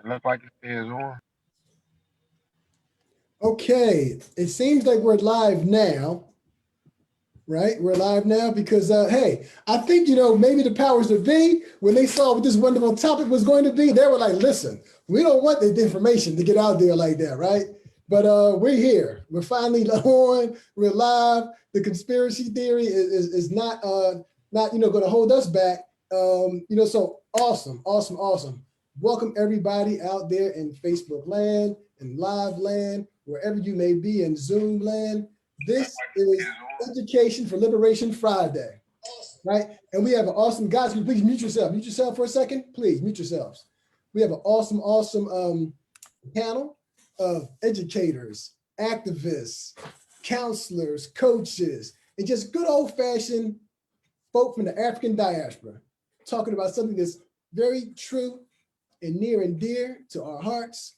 It looks like it is on. Okay, it seems like we're live now, right? We're live now because, hey, I think, maybe the powers that be, when they saw what this wonderful topic was going to be, they were like, listen, we don't want this information to get out there like that, right? But we're here. We're finally on. We're live. The conspiracy theory is not going to hold us back. So awesome. Welcome everybody out there in Facebook land and live land, wherever you may be in Zoom land. This is Education for Liberation Friday, right? And we have an awesome, guys, can you please mute yourself. Mute yourself for a second, please, mute yourselves. We have an awesome panel of educators, activists, counselors, coaches, and just good old-fashioned folk from the African diaspora, talking about something that's very true and near and dear to our hearts,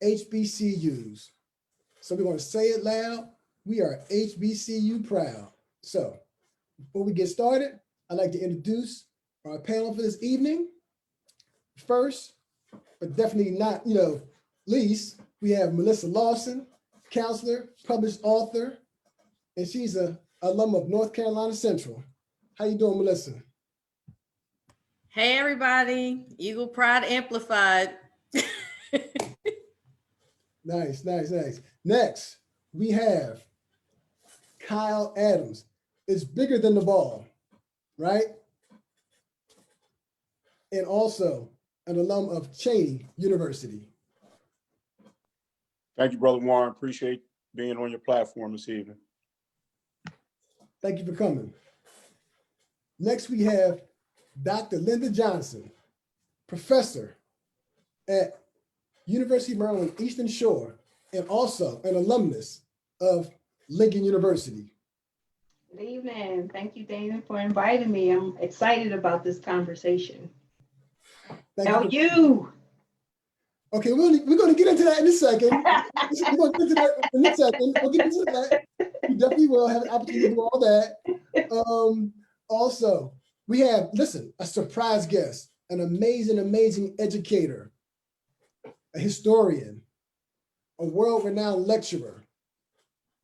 HBCUs. So we want to say it loud. We are HBCU proud. So before we get started, I'd like to introduce our panel for this evening. First, but definitely not, least, we have Melissa Lawson, counselor, published author, and she's an alum of North Carolina Central. How you doing, Melissa? Hey, everybody. Eagle Pride Amplified. Nice. Next, we have Kyle Adams. It's bigger than the ball, right? And also an alum of Cheney University. Thank you, Brother Warren. Appreciate being on your platform this evening. Thank you for coming. Next, we have Dr. Linda Johnson, professor at University of Maryland Eastern Shore, and also an alumnus of Lincoln University. Good evening. Thank you, Damon, for inviting me. I'm excited about this conversation. How you? Okay, we're going to get into that in a second. We'll get into that. We definitely will have an opportunity to do all that. Also, we have, a surprise guest, an amazing educator, a historian, a world-renowned lecturer.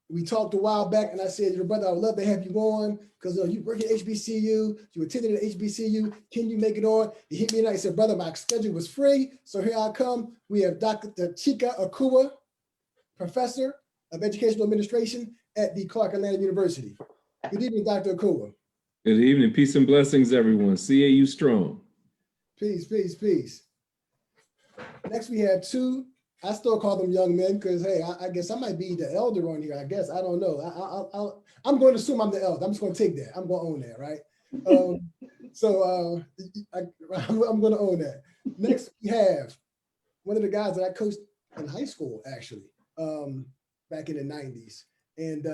We talked a while back and I said, your brother, I would love to have you on because you work at HBCU, you attended at HBCU, can you make it on? He hit me and I said, brother, my schedule was free, so here I come. We have Dr. Chike Akua, professor of educational administration at the Clark Atlanta University. Good evening, Dr. Akua. Good evening, peace and blessings, everyone. CAU strong. Peace. Next, we have two, I still call them young men because, hey, I guess I might be the elder on here. I guess, I don't know. I'm going to assume I'm the elder. I'm just going to take that. I'm going to own that, right? I'm going to own that. Next, we have one of the guys that I coached in high school, actually, back in the 90s. And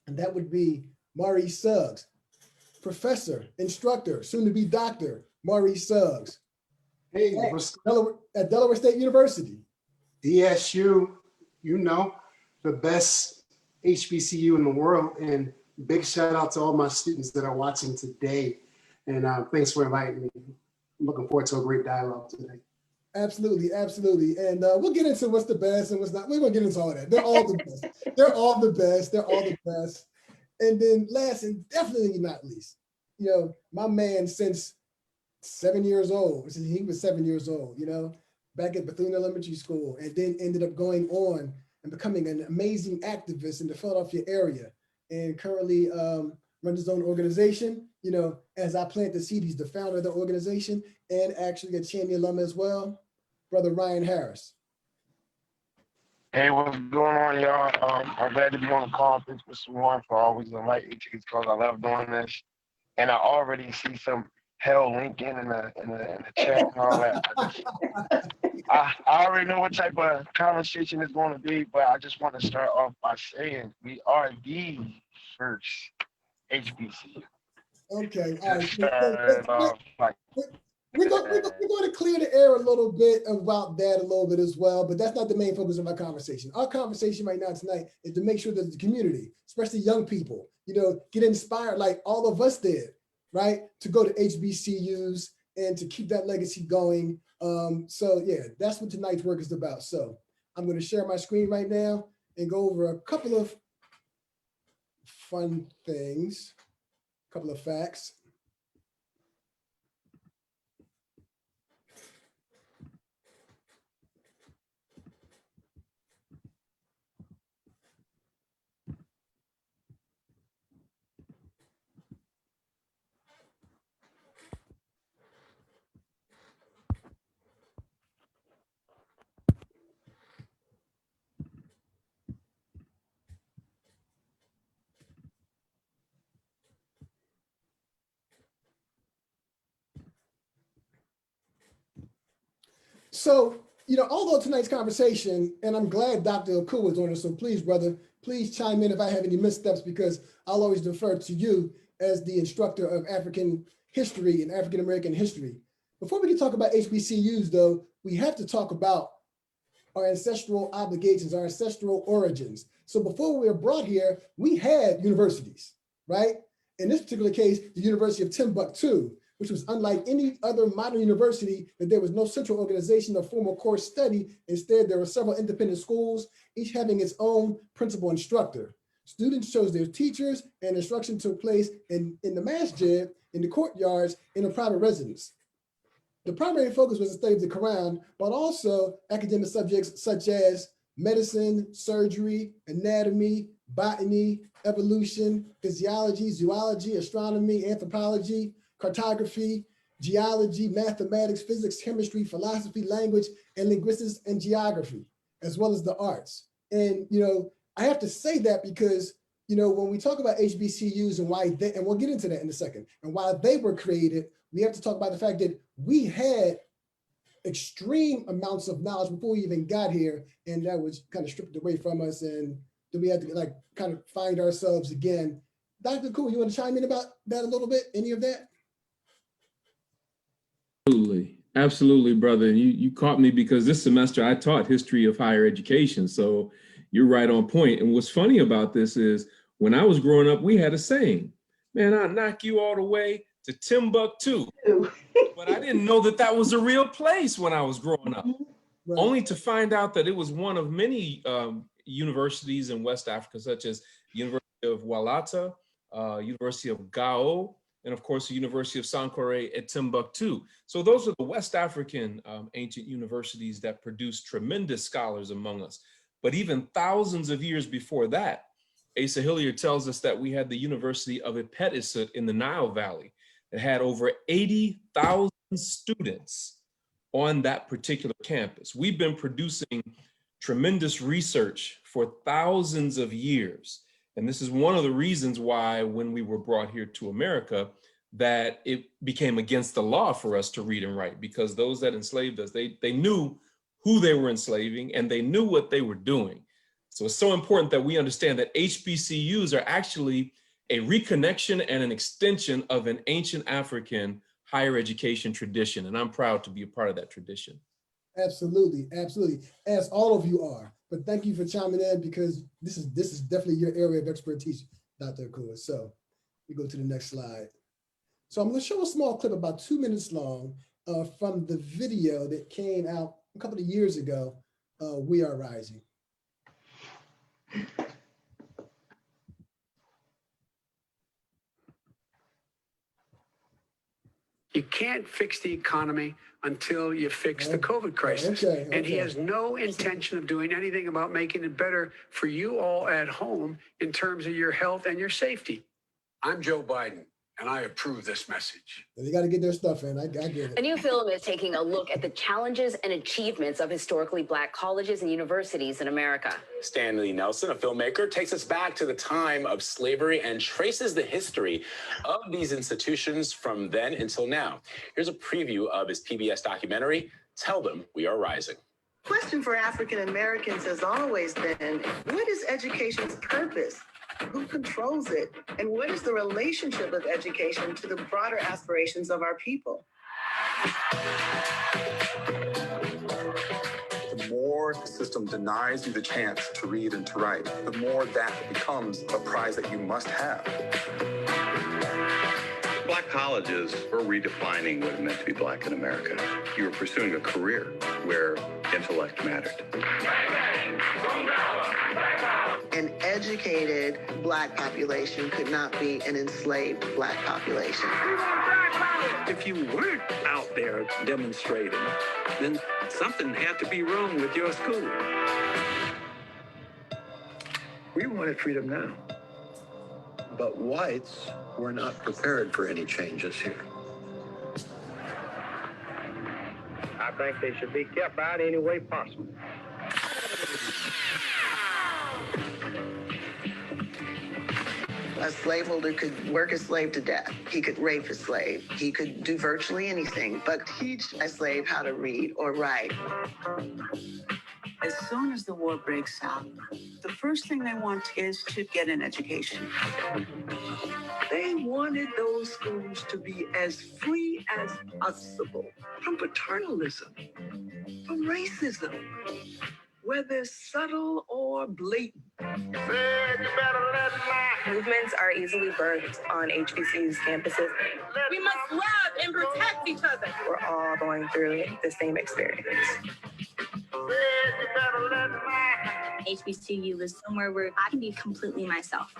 that would be Maurice Suggs, professor, instructor, soon to be Dr. Maurice Suggs. Hey, at Delaware State University. DSU, the best HBCU in the world. And big shout out to all my students that are watching today. And thanks for inviting me. I'm looking forward to a great dialogue today. Absolutely. And we'll get into what's the best and what's not. We're going to get into all that. They're all the best. And then last and definitely not least, my man since 7 years old, he was 7 years old, back at Bethune Elementary School, and then ended up going on and becoming an amazing activist in the Philadelphia area, and currently runs his own organization. As I plant the seed, he's the founder of the organization and actually a Cheney alum as well, Brother Ryan Harris. Hey, what's going on, y'all? I'm glad to be on the call. Thanks for Warren for always inviting me to these calls. I love doing this. And I already see some hell linking in the chat and all that. I already know what type of conversation it's going to be, but I just want to start off by saying we are the first HBCU. Okay, all right. We're going to clear the air a little bit about that a little bit as well, but that's not the main focus of our conversation. Our conversation right now tonight is to make sure that the community, especially young people, get inspired like all of us did, right? To go to HBCUs and to keep that legacy going So yeah, that's what tonight's work is about. So I'm going to share my screen right now and go over a couple of fun things, a couple of facts. So, although tonight's conversation, and I'm glad Dr. Akua is on it, so please, brother, please chime in if I have any missteps, because I'll always defer to you as the instructor of African history and African American history. Before we can talk about HBCUs, though, we have to talk about our ancestral obligations, our ancestral origins. So before we were brought here, we had universities, right? In this particular case, the University of Timbuktu, which was unlike any other modern university, that there was no central organization or formal course study. Instead, there were several independent schools, each having its own principal instructor. Students chose their teachers, and instruction took place in the masjid, in the courtyards, in a private residence. The primary focus was the study of the Quran, but also academic subjects such as medicine, surgery, anatomy, botany, evolution, physiology, zoology, astronomy, anthropology, cartography, geology, mathematics, physics, chemistry, philosophy, language, and linguistics and geography, as well as the arts. And, I have to say that because, when we talk about HBCUs and why they, and we'll get into that in a second, and why they were created, we have to talk about the fact that we had extreme amounts of knowledge before we even got here, and that was kind of stripped away from us, and then we had to kind of find ourselves again. Dr. Akua, you want to chime in about that a little bit? Any of that? Absolutely, brother. You caught me because this semester I taught history of higher education. So you're right on point. And what's funny about this is when I was growing up, we had a saying, man, I'll knock you all the way to Timbuktu. But I didn't know that was a real place when I was growing up, Right. Only to find out that it was one of many universities in West Africa, such as University of Walata, University of Gao, and of course, the University of Sankore at Timbuktu. So those are the West African ancient universities that produced tremendous scholars among us. But even thousands of years before that, Asa Hilliard tells us that we had the University of Hbcus in the Nile Valley that had over 80,000 students on that particular campus. We've been producing tremendous research for thousands of years. And this is one of the reasons why when we were brought here to America, that it became against the law for us to read and write, because those that enslaved us, they knew who they were enslaving and they knew what they were doing. So it's so important that we understand that HBCUs are actually a reconnection and an extension of an ancient African higher education tradition. And I'm proud to be a part of that tradition. Absolutely, absolutely. As all of you are. But thank you for chiming in, because this is definitely your area of expertise, Dr. Akua. So we go to the next slide. So I'm going to show a small clip about 2 minutes long from the video that came out a couple of years ago, We Are Rising. You can't fix the economy until you fix the COVID crisis. And he has no intention of doing anything about making it better for you all at home in terms of your health and your safety. I'm Joe Biden, and I approve this message. They got to get their stuff in. I get it. A new film is taking a look at the challenges and achievements of historically Black colleges and universities in America. Stanley Nelson, a filmmaker, takes us back to the time of slavery and traces the history of these institutions from then until now. Here's a preview of his PBS documentary, Tell Them We Are Rising. The question for African Americans has always been, what is education's purpose? Who controls it? And what is the relationship of education to the broader aspirations of our people? The more the system denies you the chance to read and to write, the more that becomes a prize that you must have. Black colleges were redefining what it meant to be Black in America. You were pursuing a career where intellect mattered. An educated Black population could not be an enslaved Black population. If you weren't out there demonstrating, then something had to be wrong with your school. We wanted freedom now, but whites were not prepared for any changes here. I think they should be kept out any way possible. A slaveholder could work a slave to death. He could rape a slave. He could do virtually anything, but teach a slave how to read or write. As soon as the war breaks out, the first thing they want is to get an education. They wanted those schools to be as free as possible from paternalism, from racism, whether subtle or blatant. Movements are easily birthed on HBCU's campuses. We must love and protect each other. We're all going through the same experience. HBCU is somewhere where I can be completely myself.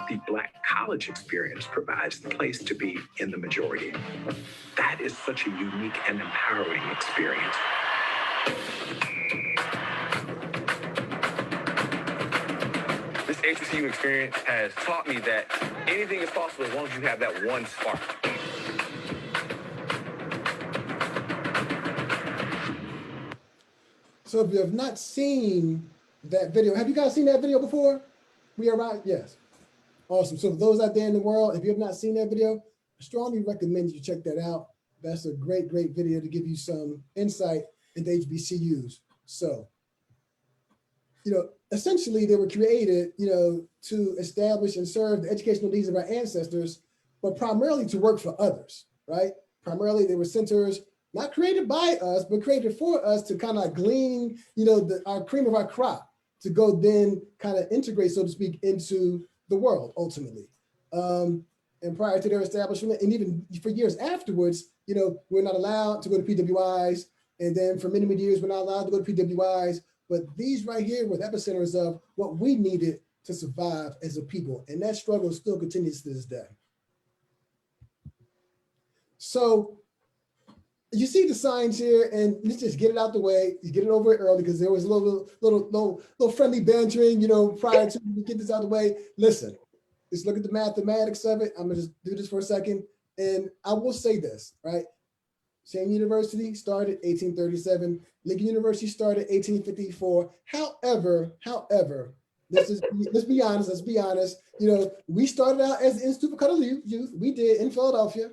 The Black college experience provides the place to be in the majority. That is such a unique and empowering experience. This HBCU experience has taught me that anything is possible as long as you have that one spark. So if you have not seen that video, have you guys seen that video before? We are right, yes. Awesome. So for those out there in the world, if you have not seen that video, I strongly recommend you check that out. That's a great, great video to give you some insight into HBCUs. So, essentially they were created, to establish and serve the educational needs of our ancestors, but primarily to work for others, right? Primarily they were centers not created by us, but created for us to kind of glean, our cream of our crop to go then kind of integrate, so to speak, into the world ultimately. And prior to their establishment, and even for years afterwards, we're not allowed to go to PWIs. And then for many, many years, we're not allowed to go to PWIs. But these right here were the epicenters of what we needed to survive as a people. And that struggle still continues to this day. So you see the signs here, and let's just get it out the way. You get it over early because there was a little friendly bantering, prior to we get this out the way. Listen, let's look at the mathematics of it. I'm gonna just do this for a second. And I will say this, right? Shane University started 1837. Lincoln University started 1854. However, let's be honest. We started out as the Institute for Colored Youth. We did in Philadelphia.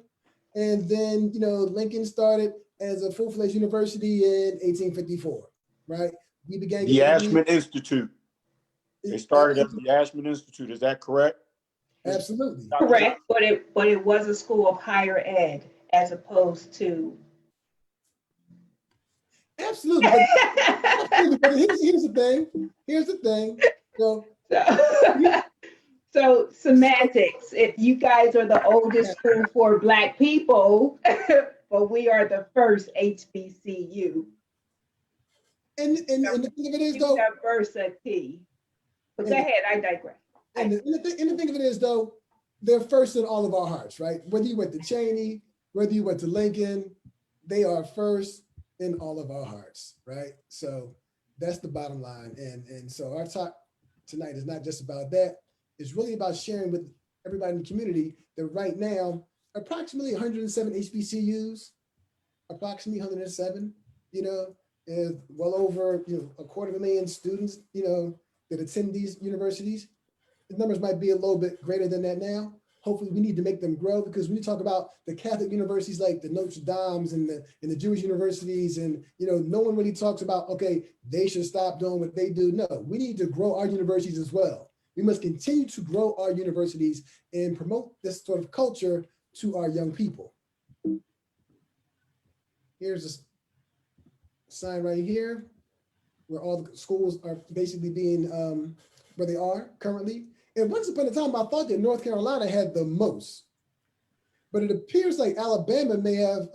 And then, Lincoln started as a full-fledged university in 1854, right? We began the Ashman Institute. They started at the Ashman Institute. Is that correct? Absolutely. Correct, but it was a school of higher ed as opposed to. Absolutely. But here's the thing. So semantics, if you guys are the oldest school for Black people, but we are the first HBCU. And the thing of it is though. Diversity. But go ahead, I digress. And the thing of it is though, they're first in all of our hearts, right? Whether you went to Cheney, whether you went to Lincoln, they are first in all of our hearts, right? So that's the bottom line. And so our talk tonight is not just about that. It's really about sharing with everybody in the community that right now, approximately 107 HBCUs, approximately 107, and well over, 250,000 students, that attend these universities. The numbers might be a little bit greater than that now. Hopefully we need to make them grow, because when you talk about the Catholic universities like the Notre Dame's and the Jewish universities, and no one really talks about, okay, they should stop doing what they do. No, we need to grow our universities as well. We must continue to grow our universities and promote this sort of culture to our young people. Here's a sign right here where all the schools are basically being where they are currently. And once upon a time, I thought that North Carolina had the most, but it appears like Alabama may have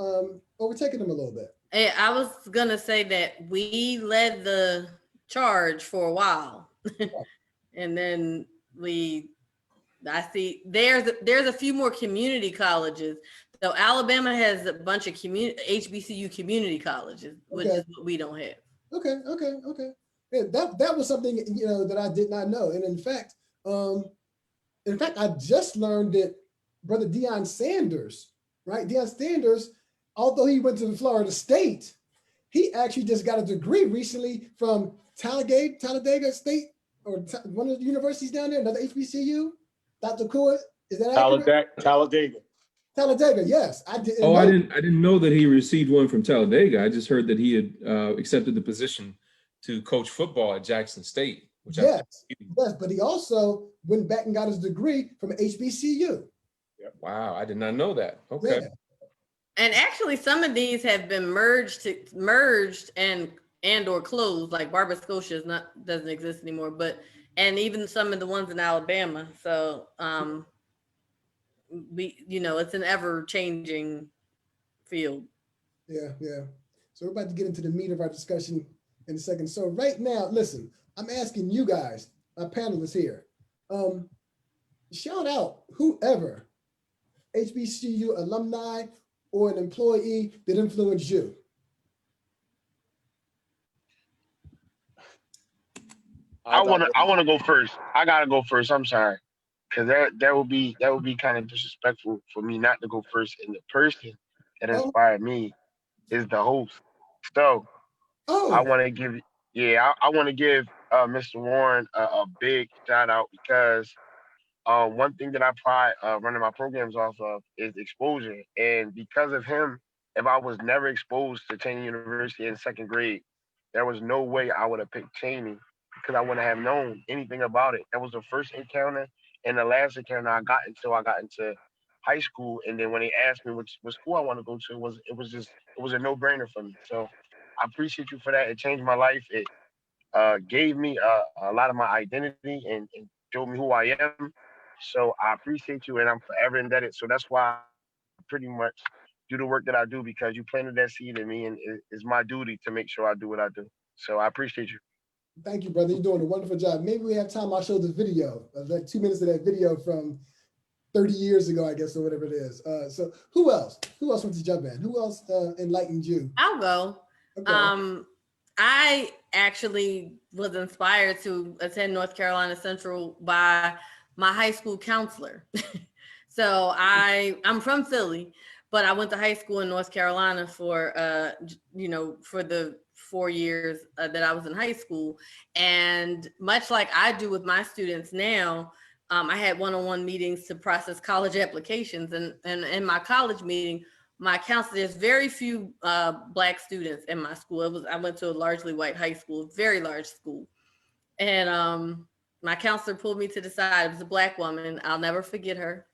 overtaken them a little bit. Hey, I was gonna say that we led the charge for a while, and then I see there's a few more community colleges. So Alabama has a bunch of HBCU community colleges, which is what we don't have. Okay. Yeah, that was something that I did not know, and in fact, I just learned that Brother Deion Sanders, right? Deion Sanders, although he went to Florida State, he actually just got a degree recently from Talladega State, or one of the universities down there, another HBCU. Dr. Akua, is that accurate? Talladega, yes. I didn't know that he received one from Talladega. I just heard that he had accepted the position to coach football at Jackson State. Yes, but he also went back and got his degree from HBCU. Wow, I did not know that. Okay. Yeah. And actually, some of these have been merged and or closed. Like Barber Scotia doesn't exist anymore, and even some of the ones in Alabama. So it's an ever changing field. Yeah. So we're about to get into the meat of our discussion in a second. So right now, listen, I'm asking you guys, our panelists here, shout out whoever HBCU alumni or an employee that influenced you. I want to go first. I gotta go first. I'm sorry, because that would be kind of disrespectful for me not to go first. And the person that inspired me is the host. So I want to give Mr. Warren a big shout out, because one thing that I pride running my programs off of is exposure. And because of him, if I was never exposed to Cheney University in second grade, there was no way I would have picked Cheney, because I wouldn't have known anything about it. That was the first encounter and the last encounter I got until I got into high school. And then when they asked me which school I want to go to, it was a no-brainer for me. So I appreciate you for that. It changed my life. It gave me a lot of my identity and showed me who I am. So I appreciate you, and I'm forever indebted. So that's why I pretty much do the work that I do, because you planted that seed in me, and it's my duty to make sure I do what I do. So I appreciate you. Thank you, brother. You're doing a wonderful job. Maybe we have time, I'll show the video, like 2 minutes of that video from 30 years ago, I guess, or whatever it is. So who else? Who else wants to jump in? Who else enlightened you? I'll go. Okay. I actually was inspired to attend North Carolina Central by my high school counselor. So I'm from Philly, but I went to high school in North Carolina for the 4 years that I was in high school. And much like I do with my students now, I had one-on-one meetings to process college applications. And in my college meeting, my counselor, there's very few Black students in my school. I went to a largely white high school, very large school. And my counselor pulled me to the side. It was a Black woman. I'll never forget her.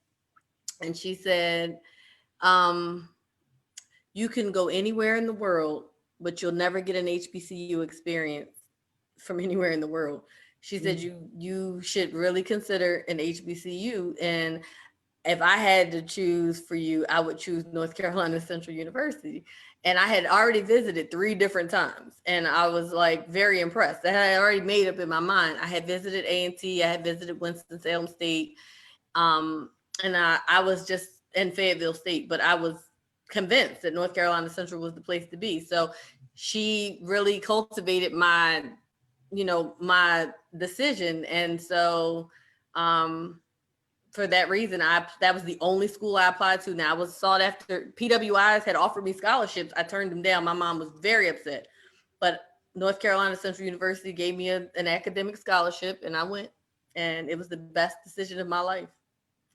And she said, you can go anywhere in the world, but you'll never get an HBCU experience from anywhere in the world. She said, you should really consider an HBCU. And if I had to choose for you, I would choose North Carolina Central University. And I had already visited 3 different times. And I was like very impressed. I had already made up in my mind. I had visited A&T, I had visited Winston-Salem State. And I was just in Fayetteville State, but I was convinced that North Carolina Central was the place to be. So she really cultivated my decision. And so for that reason, that was the only school I applied to. Now I was sought after. PWIs had offered me scholarships. I turned them down. My mom was very upset, but North Carolina Central University gave me an academic scholarship, and I went, and it was the best decision of my life.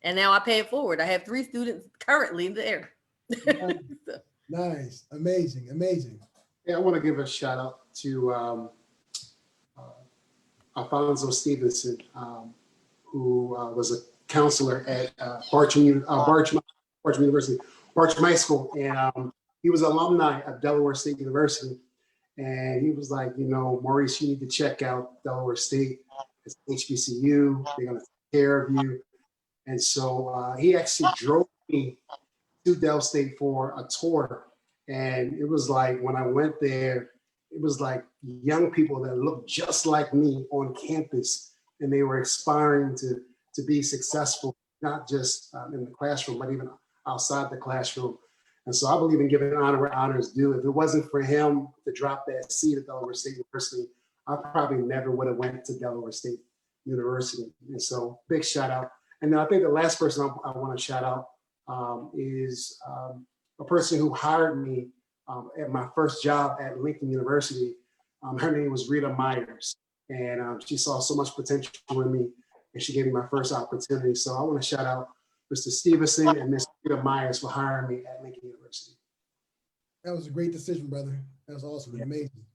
And now I pay it forward. I have 3 students currently there. Nice, amazing. Yeah, I want to give a shout out to Alfonso Stevenson, who was a counselor at Bartram University, Bartram High School, and he was an alumni of Delaware State University. And he was like, Maurice, you need to check out Delaware State. It's HBCU. They're going to care of you. And so he actually drove me to Del State for a tour. And it was like, when I went there, it was like young people that looked just like me on campus, and they were aspiring to be successful, not just in the classroom, but even outside the classroom. And so I believe in giving honor where honor is due. If it wasn't for him to drop that seed at Delaware State University, I probably never would have went to Delaware State University. And so big shout out. And then I think the last person I want to shout out is a person who hired me at my first job at Lincoln University. Her name was Rita Myers, and she saw so much potential in me, and she gave me my first opportunity. So I want to shout out Mr. Stevenson and Ms. Rita Myers for hiring me at Lincoln University. That was a great decision, brother. That was awesome and amazing.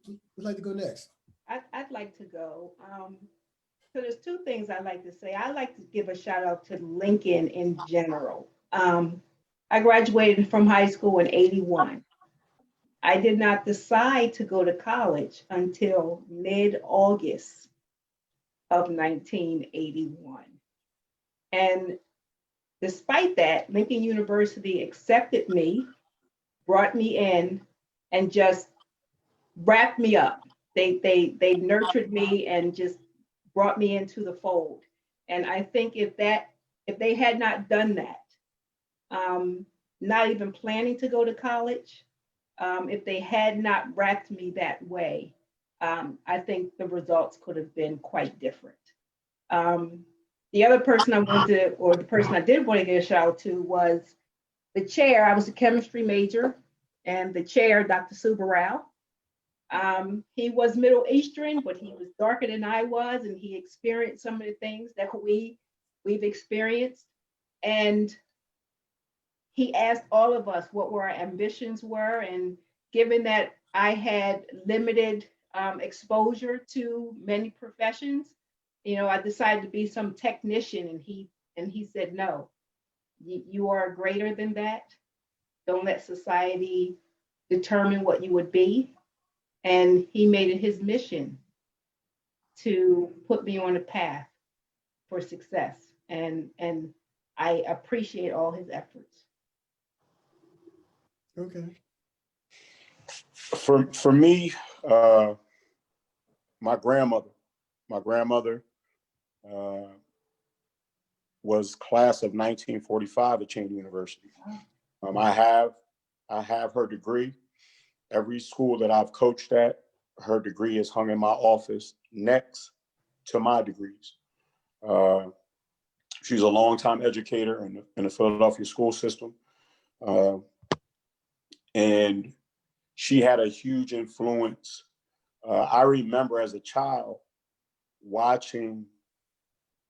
Who'd like to go next? I'd like to go. So there's two things I'd like to say. I'd like to give a shout out to Lincoln in general. I graduated from high school in '81. I did not decide to go to college until mid-August of 1981. And despite that, Lincoln University accepted me, brought me in, and just wrapped me up. They nurtured me and just brought me into the fold. And I think if they had not done that, not even planning to go to college, if they had not wrapped me that way, I think the results could have been quite different. The other person the person I did want to give a shout out to was the chair. I was a chemistry major, and the chair, Dr. Subarao. He was Middle Eastern, but he was darker than I was, and he experienced some of the things that we've experienced. And he asked all of us what our ambitions were, and given that I had limited exposure to many professions, I decided to be some technician, and he said, no, you are greater than that. Don't let society determine what you would be. And he made it his mission to put me on a path for success. And I appreciate all his efforts. Okay. For me, my grandmother was class of 1945 at Cheney University. I have her degree. Every school that I've coached at, her degree is hung in my office next to my degrees. She's a longtime educator in the Philadelphia school system. And she had a huge influence. I remember as a child watching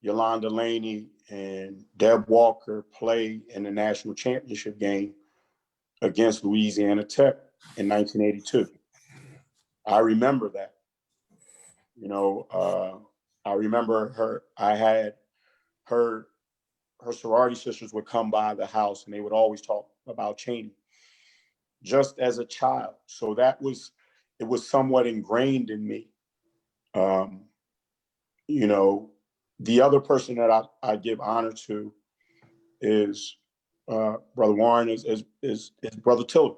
Yolanda Laney and Deb Walker play in the national championship game against Louisiana Tech in 1982. I remember that. I remember I had her sorority sisters would come by the house and they would always talk about Cheney just as a child. So it was somewhat ingrained in me. The other person that I give honor to is Brother Warren, is Brother Tiller.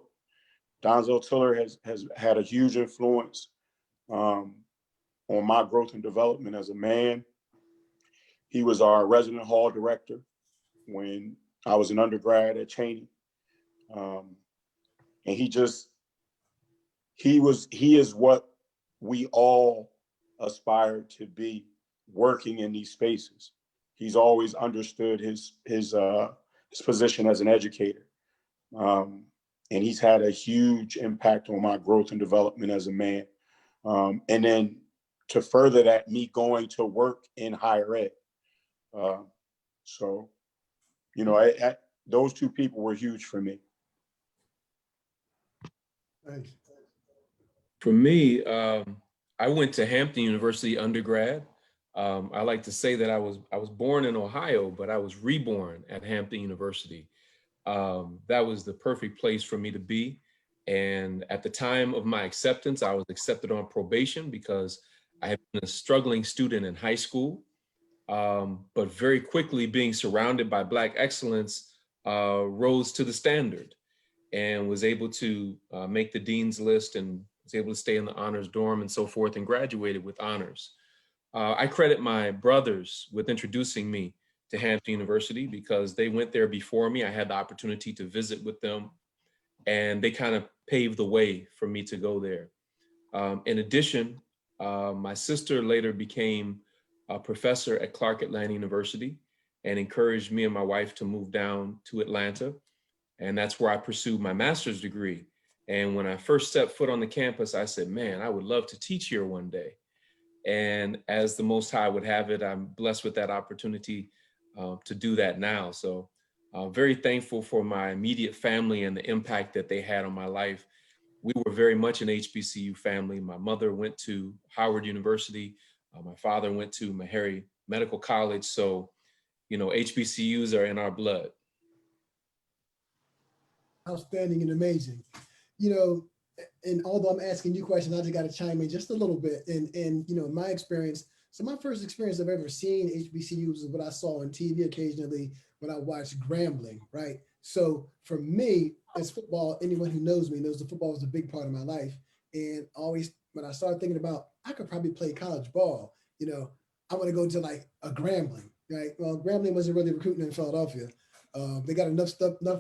Donzel Tiller has had a huge influence on my growth and development as a man. He was our resident hall director when I was an undergrad at Cheney. And he is what we all aspire to be, working in these spaces. He's always understood his position as an educator. And he's had a huge impact on my growth and development as a man. And then to further that, me going to work in higher ed. Those two people were huge for me. Thanks. For me, I went to Hampton University undergrad. I like to say that I was born in Ohio, but I was reborn at Hampton University. That was the perfect place for me to be. And at the time of my acceptance, I was accepted on probation because I had been a struggling student in high school. but very quickly being surrounded by Black excellence, rose to the standard and was able to make the dean's list and was able to stay in the honors dorm and so forth, and graduated with honors. I credit my brothers with introducing me to Hampton University because they went there before me. I had the opportunity to visit with them, and they kind of paved the way for me to go there. In addition, my sister later became a professor at Clark Atlanta University and encouraged me and my wife to move down to Atlanta. And that's where I pursued my master's degree. And when I first stepped foot on the campus, I said, man, I would love to teach here one day. And as the Most High would have it, I'm blessed with that opportunity to do that now. So very thankful for my immediate family and the impact that they had on my life. We were very much an HBCU family. My mother went to Howard University. My father went to Meharry Medical College. So, you know, HBCUs are in our blood. Outstanding and amazing. You know, and although I'm asking you questions, I just got to chime in just a little bit. And you know, my experience, so my first experience I've ever seen HBCUs is what I saw on TV occasionally when I watched Grambling, right? So for me, as football, anyone who knows me knows the football was a big part of my life. And always, when I started thinking about, I could probably play college ball, you know, I want to go to like a Grambling, right? Well, Grambling wasn't really recruiting in Philadelphia. They got enough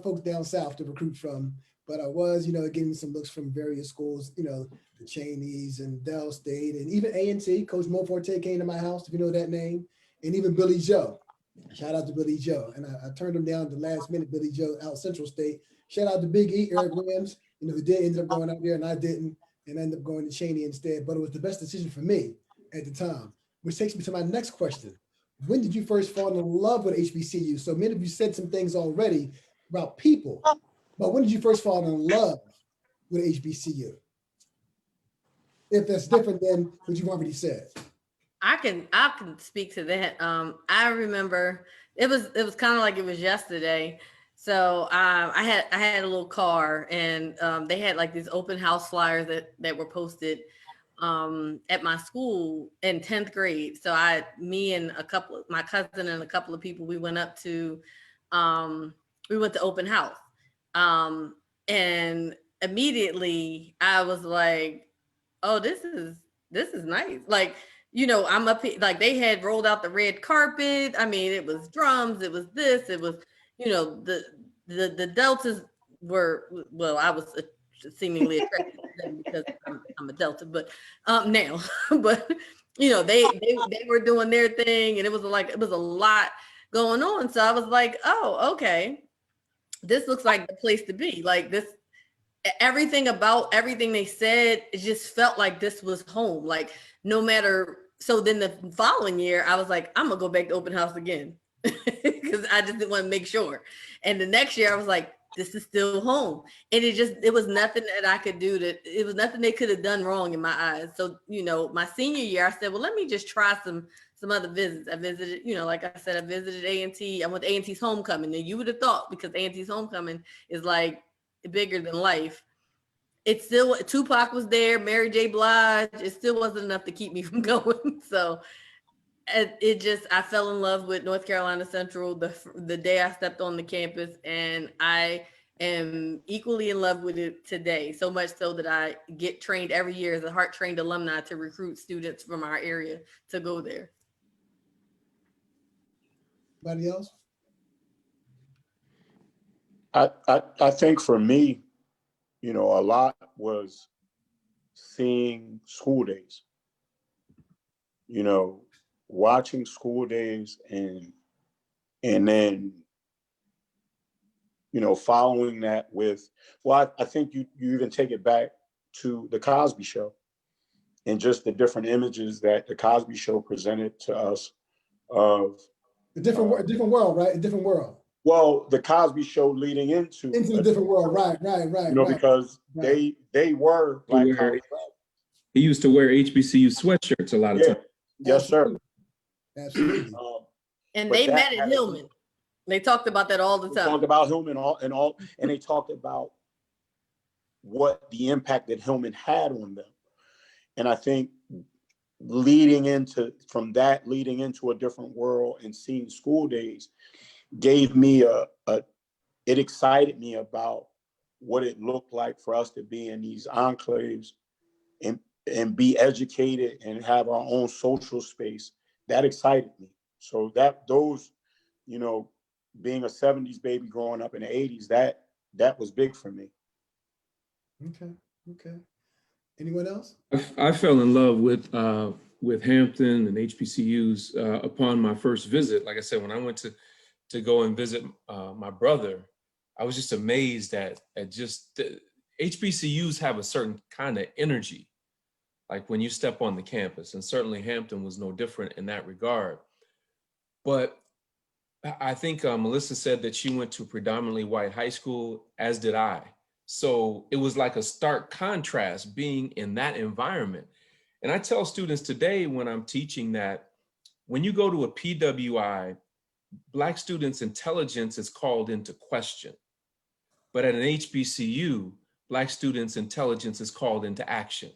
folks down south to recruit from, but I was, you know, getting some looks from various schools, you know, the Cheneys and Dell State, and even A&T. Coach Mo Forte came to my house, if you know that name, and even Billy Joe. Shout out to Billy Joe. And I turned him down the last minute, Billy Joe out Central State. Shout out to Big E, Eric Williams, you know, who did end up going out there and I didn't, and ended up going to Cheney instead. But it was the best decision for me at the time, which takes me to my next question. When did you first fall in love with HBCU? So many of you said some things already about people, but when did you first fall in love with HBCU? If that's different than what you've already said. I can speak to that. I remember it was kind of like it was yesterday. So I had a little car, and they had like these open house flyers that were posted at my school in 10th grade. So me and my cousin and a couple of people, we went to open house. And immediately I was like, oh, this is nice. Like, you know, I'm up here, like they had rolled out the red carpet. I mean, it was drums, it was this, it was, you know, the Deltas were, well, I was seemingly attracted to them because I'm a Delta, but now, but you know, they were doing their thing, and it was a lot going on. So I was like, oh, okay, this looks like the place to be. Like this, everything they said, it just felt like this was home. Like no matter. So then the following year, I was like, I'm gonna go back to open house again because I just didn't want to make sure. And the next year, I was like, this is still home. And it was nothing that I could do it was nothing they could have done wrong in my eyes. So, you know, my senior year, I said, well, let me just try some other visits. I visited, you know, like I said, I visited A&T. I went to A&T's homecoming. And you would have thought, because A&T's homecoming is like bigger than life. It still, Tupac was there, Mary J. Blige. It still wasn't enough to keep me from going. So I fell in love with North Carolina Central the day I stepped on the campus, and I am equally in love with it today. So much so that I get trained every year as a Hart trained alumni to recruit students from our area to go there. Anybody else? I think for me, you know, a lot was seeing school days, you know, watching school days and then, you know, following that with, well, I think you even take it back to the Cosby Show and just the different images that the Cosby Show presented to us of a different world, right? A different world. Well, the Cosby Show leading into a different world, right. You know, because they were Black college grads. He used to wear HBCU sweatshirts a lot of times. Yes, sir. Absolutely. And they met at Hillman. They talked about that all the time. They talked about Hillman and they talked about what the impact that Hillman had on them. And I think leading into a different world and seeing school days gave me it excited me about what it looked like for us to be in these enclaves and be educated and have our own social space. That excited me. So those, you know, being a 70s baby growing up in the 80s, that was big for me. Okay. Anyone else? I fell in love with Hampton and HBCUs upon my first visit. Like I said, when I went to go and visit my brother, I was just amazed at just HBCUs have a certain kind of energy, like when you step on the campus, and certainly Hampton was no different in that regard. But I think Melissa said that she went to a predominantly white high school, as did I. So it was like a stark contrast being in that environment. And I tell students today when I'm teaching that when you go to a PWI, Black students' intelligence is called into question. But at an HBCU, Black students' intelligence is called into action.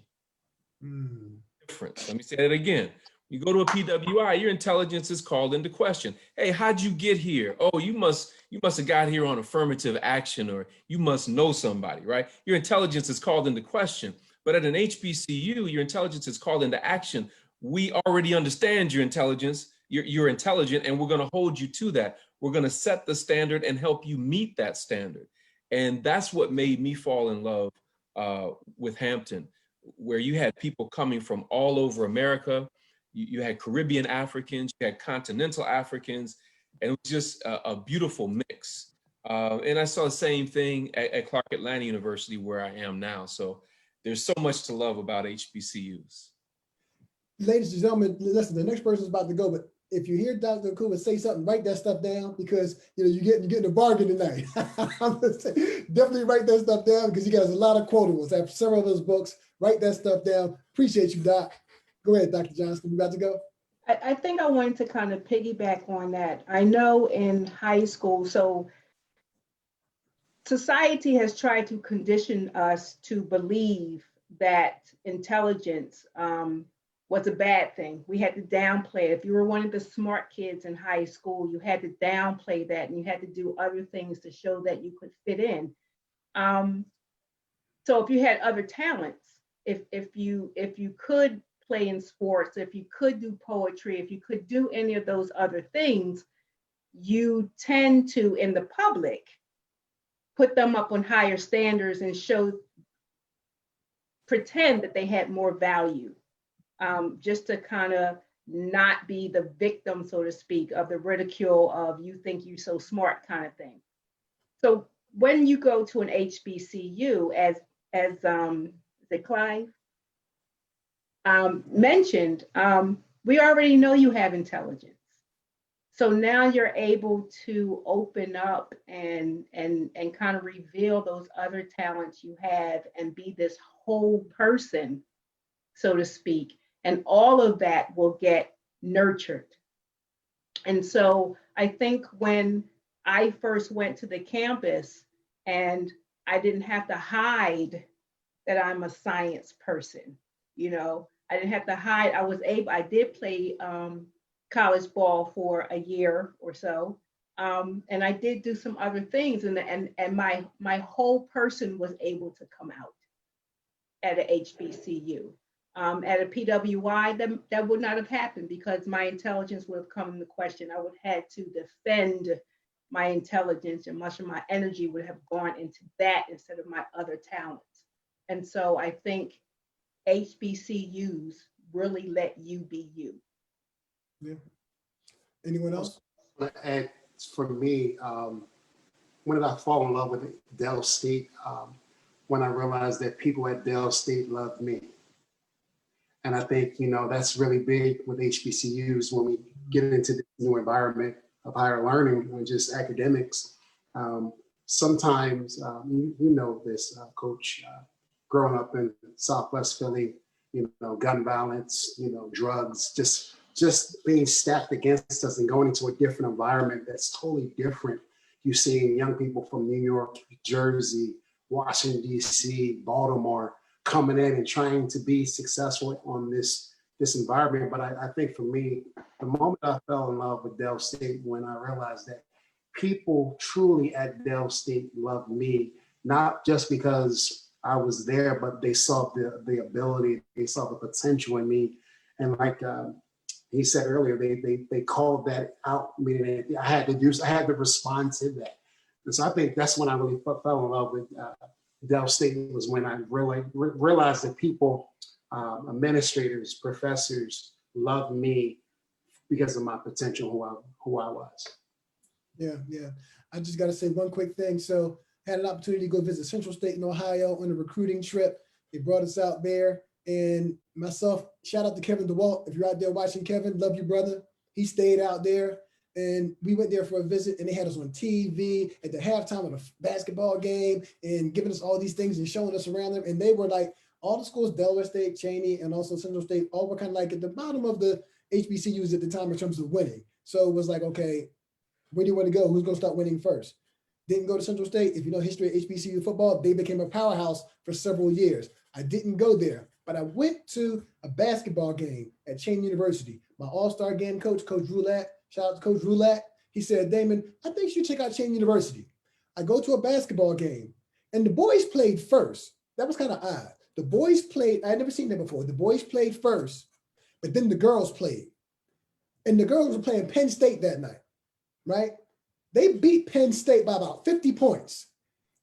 Difference. Let me say that again. You go to a PWI, your intelligence is called into question. Hey, how'd you get here? Oh, you must have got here on affirmative action, or you must know somebody, right? Your intelligence is called into question. But at an HBCU, your intelligence is called into action. We already understand your intelligence. You're intelligent, and we're going to hold you to that. We're going to set the standard and help you meet that standard. And that's what made me fall in love with Hampton, where you had people coming from all over America. You had Caribbean Africans, you had continental Africans, and it was just a beautiful mix. And I saw the same thing at Clark Atlanta University, where I am now. So there's so much to love about HBCUs. Ladies and gentlemen, listen, the next person's about to go, but if you hear Dr. Akua say something, write that stuff down, because you're getting a bargain tonight. Definitely write that stuff down, because he has a lot of quotables. I have several of those books. Write that stuff down. Appreciate you, Doc. Go ahead, Dr. Johnson. You about to go? I think I wanted to kind of piggyback on that. I know in high school, so society has tried to condition us to believe that intelligence was a bad thing. We had to downplay it. If you were one of the smart kids in high school, you had to downplay that, and you had to do other things to show that you could fit in. So if you had other talents, if you could play in sports, if you could do poetry, if you could do any of those other things, you tend to, in the public, put them up on higher standards and pretend that they had more value, just to kind of not be the victim, so to speak, of the ridicule of you think you're so smart kind of thing. So when you go to an HBCU, as Clive mentioned, we already know you have intelligence. So now you're able to open up and kind of reveal those other talents you have and be this whole person, so to speak. And all of that will get nurtured. And so I think when I first went to the campus and I didn't have to hide that I'm a science person, I didn't have to hide. I did play college ball for a year or so. And I did do some other things, and my whole person was able to come out at a HBCU. At a PWI, that would not have happened, because my intelligence would have come into question. I would have had to defend my intelligence, and much of my energy would have gone into that instead of my other talents. And so I think HBCUs really let you be you. Yeah. Anyone else? And for me, when did I fall in love with Dell State? When I realized that people at Dell State loved me. And I think, that's really big with HBCUs when we get into the new environment of higher learning and just academics. Sometimes, you know this, Coach, growing up in Southwest Philly, gun violence, drugs, just being stacked against us and going into a different environment that's totally different. You're seeing young people from New York, Jersey, Washington, D.C., Baltimore, coming in and trying to be successful on this this environment. But I think for me, the moment I fell in love with Del State, when I realized that people truly at Del State loved me, not just because I was there, but they saw the ability, they saw the potential in me. And like he said earlier, they called that out, meaning I had to respond to that. And so I think that's when I really fell in love with Del State, was when I really realized that people, administrators, professors loved me because of my potential, who I was. Yeah. I just got to say one quick thing. So had an opportunity to go visit Central State in Ohio on a recruiting trip. They brought us out there, and myself, shout out to Kevin DeWalt. If you're out there watching, Kevin, love you, brother. He stayed out there, and we went there for a visit, and they had us on TV at the halftime of a basketball game and giving us all these things and showing us around them. And they were like, all the schools, Delaware State, Cheney, and also Central State, all were kind of like at the bottom of the HBCUs at the time in terms of winning. So it was like, okay, where do you want to go? Who's going to start winning first? Didn't go to Central State. If you know history of HBCU football, they became a powerhouse for several years. I didn't go there, but I went to a basketball game at Cheney University. My all-star game coach, Coach Roulette, shout out to Coach Roulette. He said, Damon, I think you should check out Cheney University. I go to a basketball game, and the boys played first. That was kind of odd. The boys played, I had never seen that before. The boys played first, but then the girls played. And the girls were playing Penn State that night, right? They beat Penn State by about 50 points.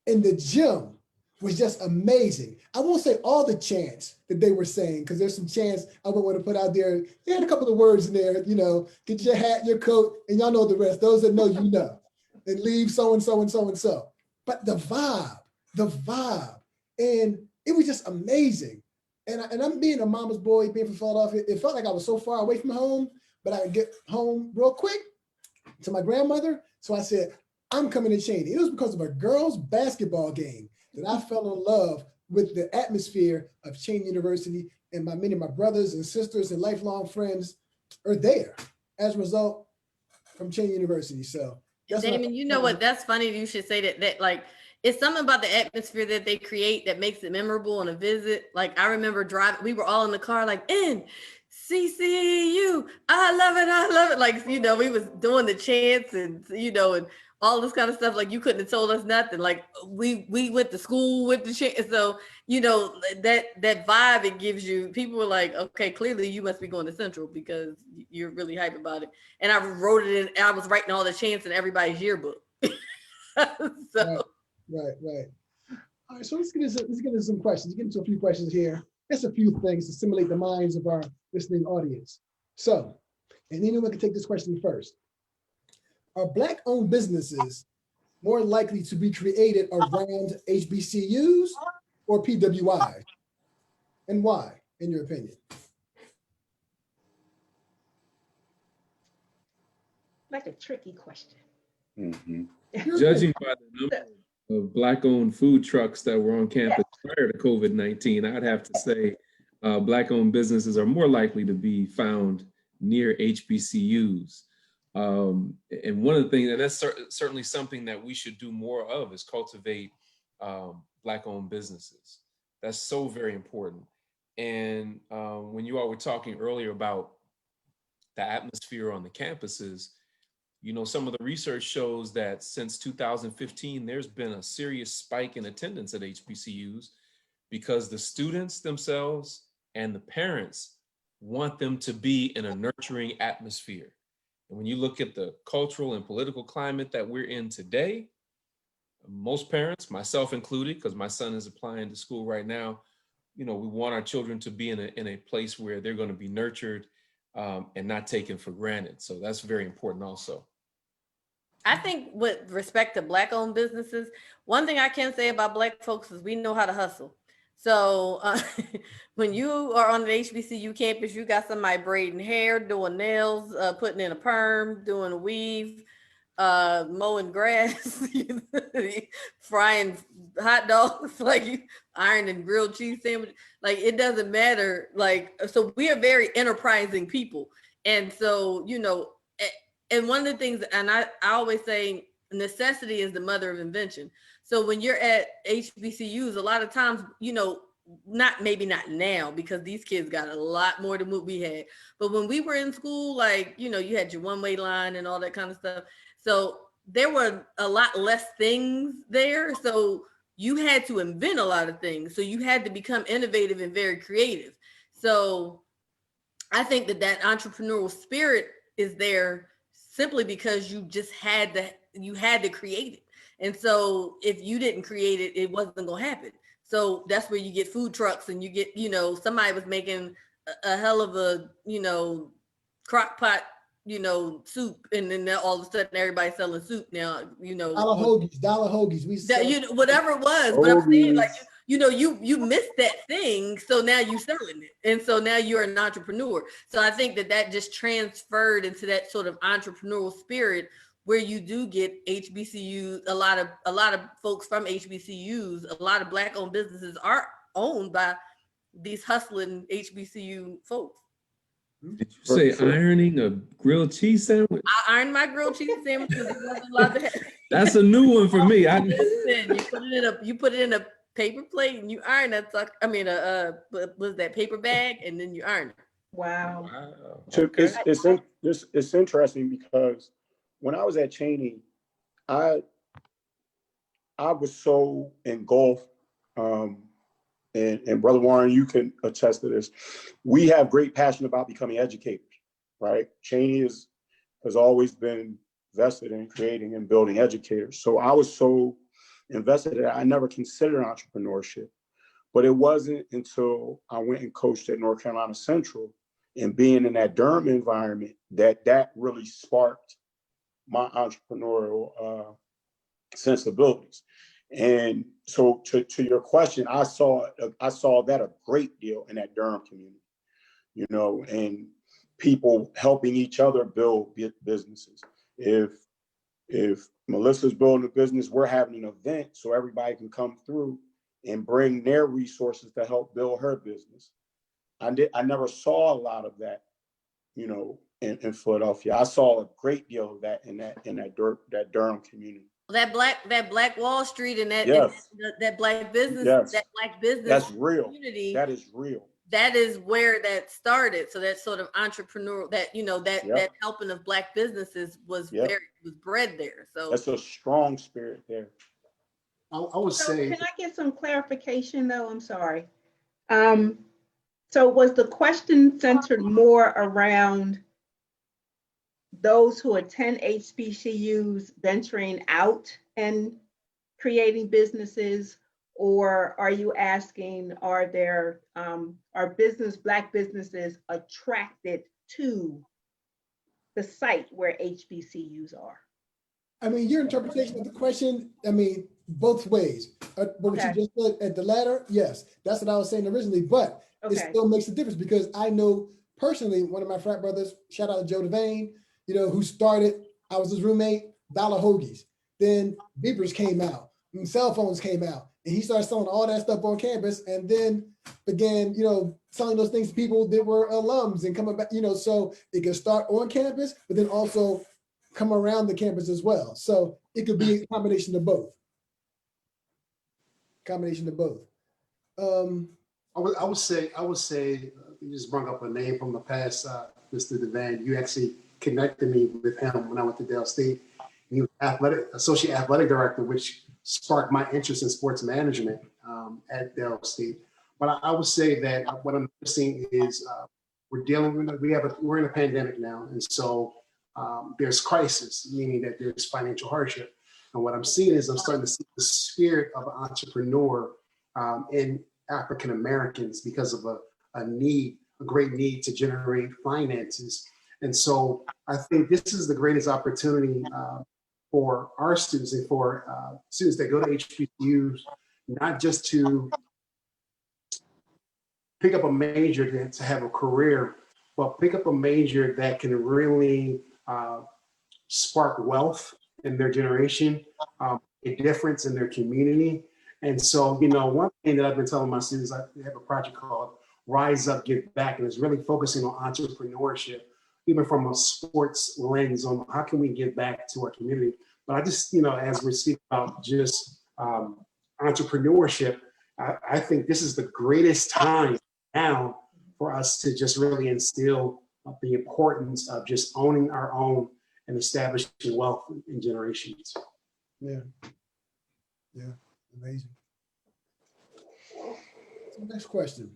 And the gym was just amazing. I won't say all the chants that they were saying, because there's some chants I would want to put out there. They had a couple of words in there, you know, get your hat, your coat, and y'all know the rest. Those that know, you know. And leave so-and-so and so-and-so. But the vibe. And it was just amazing. And I'm being a mama's boy, being from Philadelphia. It felt like I was so far away from home, but I could get home real quick to my grandmother. So I said, I'm coming to Cheney. It was because of a girls' basketball game that I fell in love with the atmosphere of Cheney University, and many of my brothers and sisters and lifelong friends are there as a result from Cheney University. So Damon, you know what? That's funny. You should say that like, it's something about the atmosphere that they create that makes it memorable on a visit. Like I remember driving, we were all in the car like, NCCU, I love it. Like, you know, we was doing the chants and, you know, and all this kind of stuff. Like you couldn't have told us nothing. Like we went to school with the chant. So, you know, that vibe it gives you, people were like, okay, clearly you must be going to Central because you're really hype about it. And I wrote it in, I was writing all the chants in everybody's yearbook. So. Right. All right, so let's get into some questions. Get into a few questions here. Just a few things to stimulate the minds of our listening audience. So, and anyone can take this question first. Are Black-owned businesses more likely to be created around HBCUs or PWI? And why, in your opinion? Like a tricky question. Mm-hmm. Judging by the number of Black-owned food trucks that were on campus prior to COVID-19, I'd have to say Black-owned businesses are more likely to be found near HBCUs. And one of the things, and that's certainly something that we should do more of, is cultivate Black-owned businesses. That's so very important. And when you all were talking earlier about the atmosphere on the campuses, you know, some of the research shows that since 2015, there's been a serious spike in attendance at HBCUs because the students themselves and the parents want them to be in a nurturing atmosphere. And when you look at the cultural and political climate that we're in today, most parents, myself included, because my son is applying to school right now, you know, we want our children to be in a place where they're going to be nurtured and not taken for granted. So that's very important also. I think with respect to Black-owned businesses, one thing I can say about Black folks is we know how to hustle. So when you are on an HBCU campus, you got somebody braiding hair, doing nails, putting in a perm, doing a weave, mowing grass, frying hot dogs, like ironing grilled cheese sandwich. Like it doesn't matter. Like, so we are very enterprising people. And so, you know, and one of the things, and I always say necessity is the mother of invention. So when you're at HBCUs, a lot of times, you know, maybe not now, because these kids got a lot more than what we had. But when we were in school, like, you know, you had your one-way line and all that kind of stuff. So there were a lot less things there. So you had to invent a lot of things. So you had to become innovative and very creative. So I think that entrepreneurial spirit is there simply because you just had to create it. And so if you didn't create it, it wasn't going to happen. So that's where you get food trucks, and you get, you know, somebody was making a hell of a, you know, crock pot, you know, soup, and then all of a sudden everybody's selling soup now, you know. Dollar hoagies. We sell, you know, whatever it was. But I'm saying, like, you know, you missed that thing, so now you're selling it, and so now you're an entrepreneur. So I think that just transferred into that sort of entrepreneurial spirit, where you do get HBCUs, a lot of folks from HBCUs, a lot of Black-owned businesses are owned by these hustling HBCU folks. Did you say ironing a grilled cheese sandwich? I ironed my grilled cheese sandwich because it wasn't allowed to have. That's a new one for me. Listen, you put it in a paper plate and you iron that sucker. I mean, was that paper bag, and then you iron it. Wow. Okay. It's interesting because when I was at Cheney, I was so engulfed, and Brother Warren, you can attest to this. We have great passion about becoming educators, right? Cheney has always been vested in creating and building educators. So I was so invested that I never considered entrepreneurship. But it wasn't until I went and coached at North Carolina Central and being in that Durham environment that really sparked my entrepreneurial sensibilities. And so to your question, I saw that a great deal in that Durham community, you know, and people helping each other build businesses. If Melissa's building a business, we're having an event so everybody can come through and bring their resources to help build her business. I never saw a lot of that, you know, in Philadelphia. I saw a great deal of that in that Durham community. That Black Wall Street and that, yes. that Black business, yes. that Black business, that's real. Community, that is real. That is where that started. So that sort of entrepreneurial, that, you know, that helping of Black businesses was was bred there. So that's a strong spirit there. I would say. Can I get some clarification though? I'm sorry. So was the question centered more around those who attend HBCUs venturing out and creating businesses, or are you asking, are Black businesses attracted to the site where HBCUs are? I mean, your interpretation of the question, I mean, both ways. But what you just said at the latter, yes, that's what I was saying originally, but it still makes a difference, because I know personally, one of my frat brothers, shout out to Joe Devane, you know, who started, I was his roommate, dollar hoagies. Then beepers came out, and cell phones came out, and he started selling all that stuff on campus, and then began, you know, selling those things to people that were alums and coming back, you know, so it can start on campus, but then also come around the campus as well. So it could be a combination of both. I would say, you just brought up a name from the past, Mr. Devan. You actually connected me with him when I went to Dale State. He was associate athletic director, which sparked my interest in sports management at Dale State. But I would say that what I'm noticing is we're in a pandemic now, and so there's crisis, meaning that there's financial hardship. And what I'm seeing is I'm starting to see the spirit of an entrepreneur in African Americans because of a great need to generate finances. And so I think this is the greatest opportunity for our students and for students that go to HBCUs, not just to pick up a major to have a career, but pick up a major that can really spark wealth in their generation, a difference in their community. And so, you know, one thing that I've been telling my students, I have a project called Rise Up, Give Back, and it's really focusing on entrepreneurship, even from a sports lens on how can we give back to our community. But I just, you know, as we're speaking about just entrepreneurship, I think this is the greatest time now for us to just really instill the importance of just owning our own and establishing wealth in generations. Yeah. Yeah. Amazing. So next question.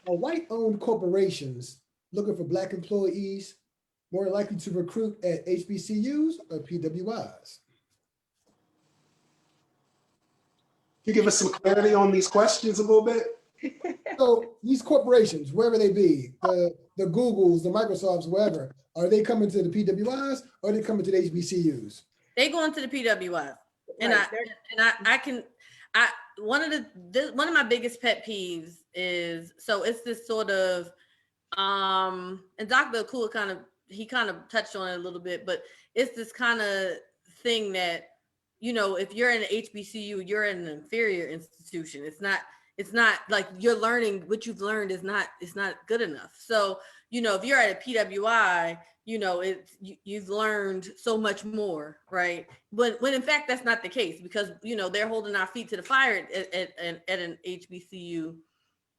Are white-owned corporations looking for Black employees more likely to recruit at HBCUs or PWIs? Can you give us some clarity on these questions a little bit? So these corporations, wherever they be, the Googles, the Microsofts, wherever, are they coming to the PWIs or are they coming to the HBCUs? They going to the PWIs. And one of my biggest pet peeves is, so it's this sort of and Dr. Akua kind of touched on it a little bit, but it's this kind of thing that, you know, if you're in an HBCU, you're in an inferior institution. It's not like you're learning what you've learned it's not good enough. So, you know, if you're at a PWI, you know, you've learned so much more, right? When in fact, that's not the case, because, you know, they're holding our feet to the fire at an HBCU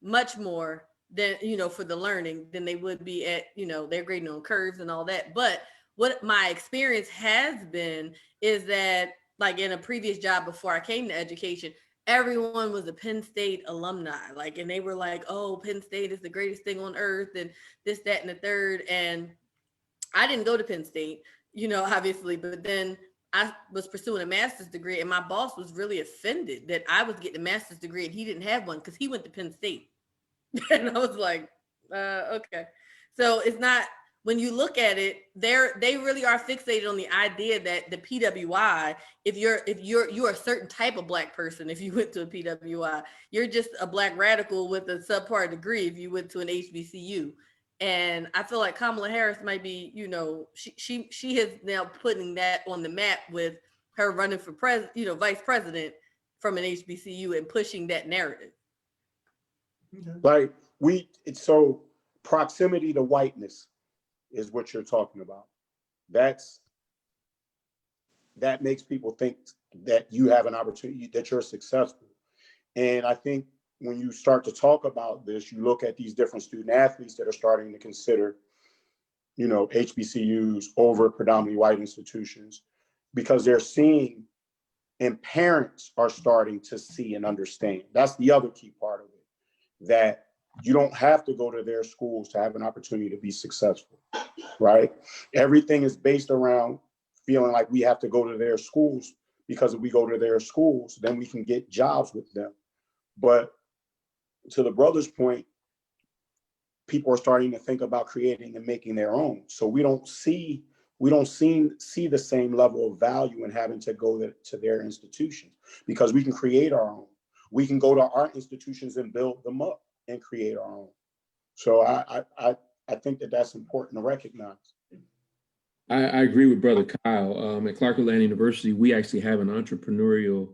much more than, you know, for the learning than they would be at, you know, they're grading on curves and all that. But what my experience has been is that, like, in a previous job before I came to education, everyone was a Penn State alumni, like, and they were like, oh, Penn State is the greatest thing on earth and this, that, and the third. And I didn't go to Penn State, you know, obviously, but then I was pursuing a master's degree, and my boss was really offended that I was getting a master's degree and he didn't have one because he went to Penn State. And I was like, okay. So it's not, when you look at it, they really are fixated on the idea that the PWI, if you're a certain type of Black person, if you went to a PWI, you're just a Black radical with a subpar degree if you went to an HBCU. And I feel like Kamala Harris might be, you know, she is now putting that on the map with her running for vice president from an HBCU and pushing that narrative. Like so proximity to whiteness is what you're talking about. That makes people think that you have an opportunity, that you're successful. And I think when you start to talk about this, you look at these different student athletes that are starting to consider, you know, HBCUs over predominantly white institutions, because they're seeing, and parents are starting to see and understand. That's the other key part of it, that you don't have to go to their schools to have an opportunity to be successful, right? Everything is based around feeling like we have to go to their schools, because if we go to their schools, then we can get jobs with them. But to the brother's point, people are starting to think about creating and making their own. So we don't see the same level of value in having to go to their institutions, because we can create our own. We can go to our institutions and build them up and create our own. So I think that that's important to recognize. I agree with Brother Kyle. At Clark Atlanta University, we actually have an entrepreneurial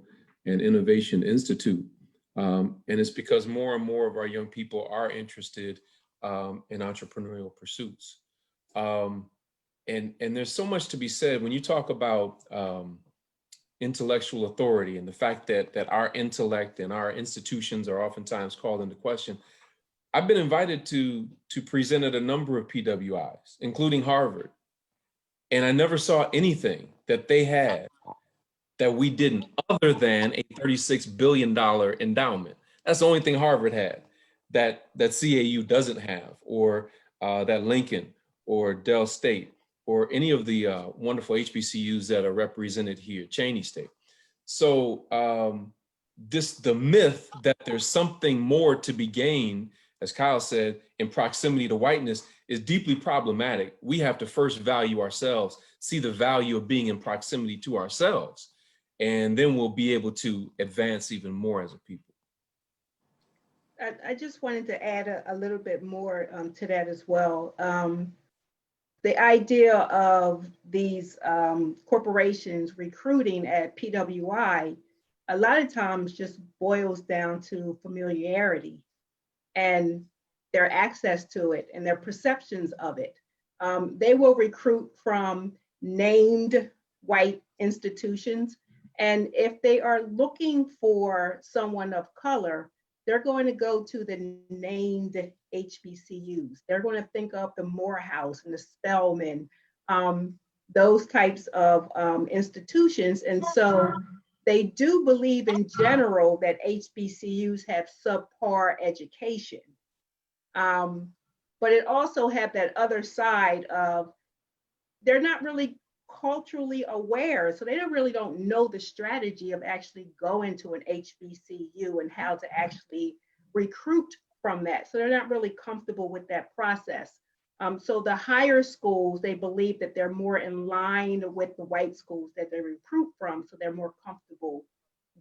and innovation institute. And it's because more and more of our young people are interested in entrepreneurial pursuits. And there's so much to be said when you talk about intellectual authority and the fact that our intellect and our institutions are oftentimes called into question. I've been invited to present at a number of PWIs, including Harvard. And I never saw anything that they had that we didn't, other than a $36 billion endowment. That's the only thing Harvard had that CAU doesn't have, or that Lincoln or Dell State, or any of the wonderful HBCUs that are represented here, Cheney State. So the myth that there's something more to be gained, as Kyle said, in proximity to whiteness is deeply problematic. We have to first value ourselves, see the value of being in proximity to ourselves, and then we'll be able to advance even more as a people. I just wanted to add a little bit more to that as well. The idea of these corporations recruiting at PWI, a lot of times just boils down to familiarity and their access to it and their perceptions of it. They will recruit from named white institutions, And if they are looking for someone of color, they're going to go to the named HBCUs. They're going to think of the Morehouse and the Spelman, those types of institutions. And so they do believe in general that HBCUs have subpar education. But it also have that other side of they're not really culturally aware, so they really don't know the strategy of actually going to an HBCU and how to actually recruit from that. So they're not really comfortable with that process. So the higher schools, they believe that they're more in line with the white schools that they recruit from, so they're more comfortable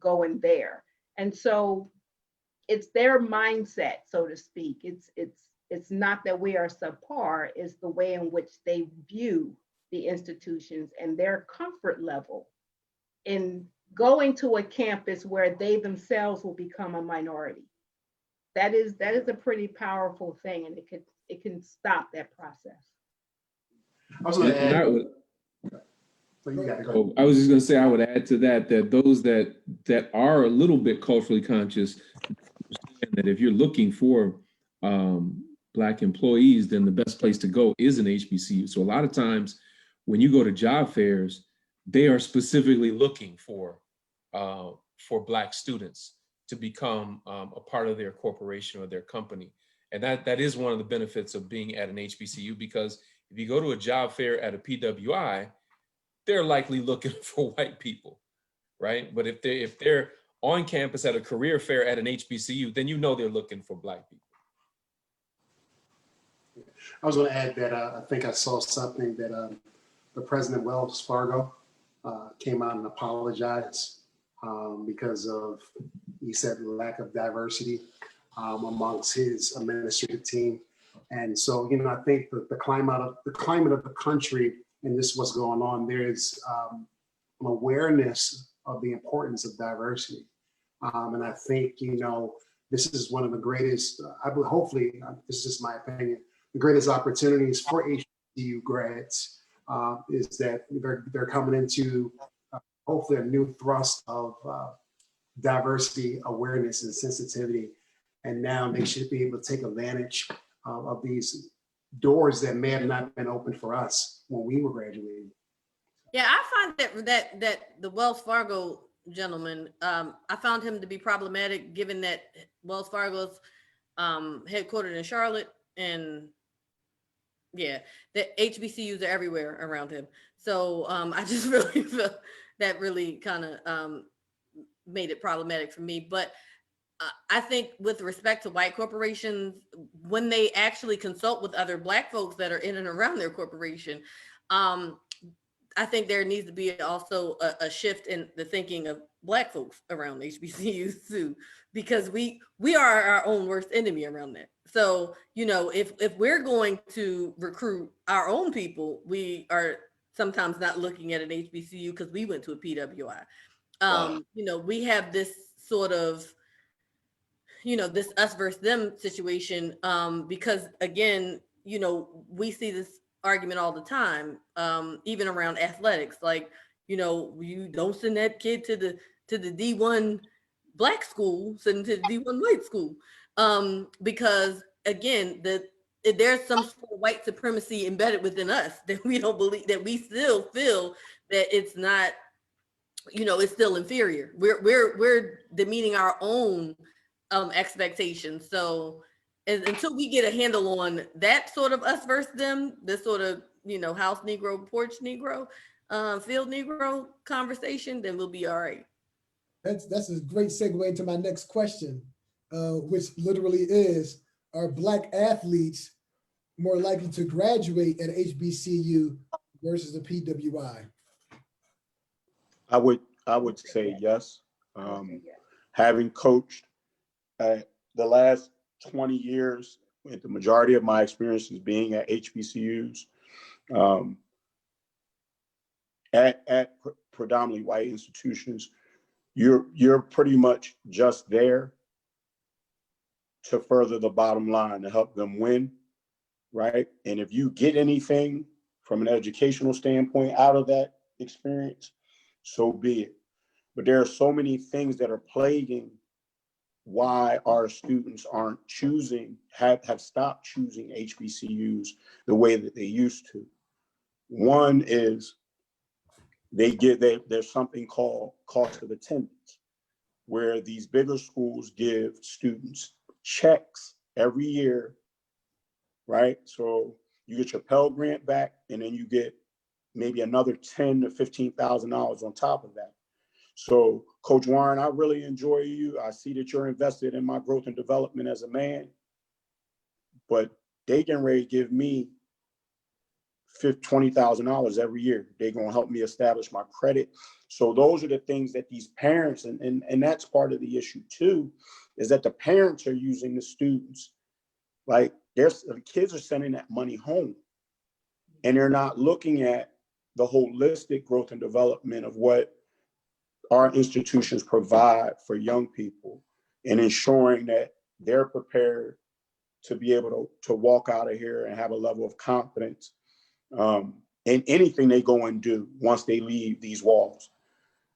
going there. And so it's their mindset, so to speak. It's not that we are subpar, it's the way in which they view the institutions and their comfort level in going to a campus where they themselves will become a minority. That is a pretty powerful thing, and it can stop that process. I was just going to say, I would add to that those that are a little bit culturally conscious, that if you're looking for Black employees, then the best place to go is an HBCU. So a lot of times when you go to job fairs, they are specifically looking for Black students to become a part of their corporation or their company. And that is one of the benefits of being at an HBCU, because if you go to a job fair at a PWI, they're likely looking for white people, right? But if they're on campus at a career fair at an HBCU, then you know they're looking for Black people. I was going to add that I think I saw something that the president of Wells Fargo came out and apologized because of, he said, lack of diversity amongst his administrative team. And so, I think the climate of the country and this what's going on, there's an awareness of the importance of diversity. And I think, this is one of the greatest, hopefully, this is just my opinion, the greatest opportunities for HBCU grads is that they're coming into hopefully a new thrust of diversity, awareness, and sensitivity. And now they should be able to take advantage of these doors that may have not been open for us when we were graduating. Yeah, I find that the Wells Fargo gentleman, I found him to be problematic, given that Wells Fargo's headquartered in Charlotte, and yeah, the HBCUs are everywhere around him. So I just really felt that really kind of made it problematic for me. But I think with respect to white corporations, when they actually consult with other Black folks that are in and around their corporation, I think there needs to be also a shift in the thinking of Black folks around HBCUs too, because we are our own worst enemy around that. So, if we're going to recruit our own people, we are sometimes not looking at an HBCU because we went to a PWI. We have this sort of, this us versus them situation, because again, we see this argument all the time, even around athletics. Like, you don't send that kid to the D1 Black school, send him to the D1 white school, because again, there's some sort of white supremacy embedded within us that we don't believe, that we still feel that it's not, it's still inferior. We're demeaning our own expectations. So until we get a handle on that sort of us versus them, this sort of, house Negro, porch Negro, field Negro conversation, then we'll be all right. That's a great segue into my next question, which literally is, are Black athletes more likely to graduate at HBCU versus the PWI? I would say yes. Having coached the last 20 years, with the majority of my experiences being at HBCUs, at predominantly white institutions, you're pretty much just there to further the bottom line, to help them win, right? And if you get anything from an educational standpoint out of that experience, so be it. but there are so many things that are plaguing why our students aren't choosing, have stopped choosing HBCUs the way that they used to. One is there's something called cost of attendance, where these bigger schools give students checks every year, right? So you get your Pell Grant back, and then you get maybe another $10,000 to $15,000 on top of that. So, Coach Warren, I really enjoy you. I see that you're invested in my growth and development as a man, but they getting ready to give me $20,000 every year. They're going to help me establish my credit. So those are the things that these parents, and that's part of the issue too, is that the parents are using the students. Like the kids are sending that money home, and they're not looking at the holistic growth and development of what our institutions provide for young people, and ensuring that they're prepared to be able to walk out of here and have a level of confidence in anything they go and do once they leave these walls.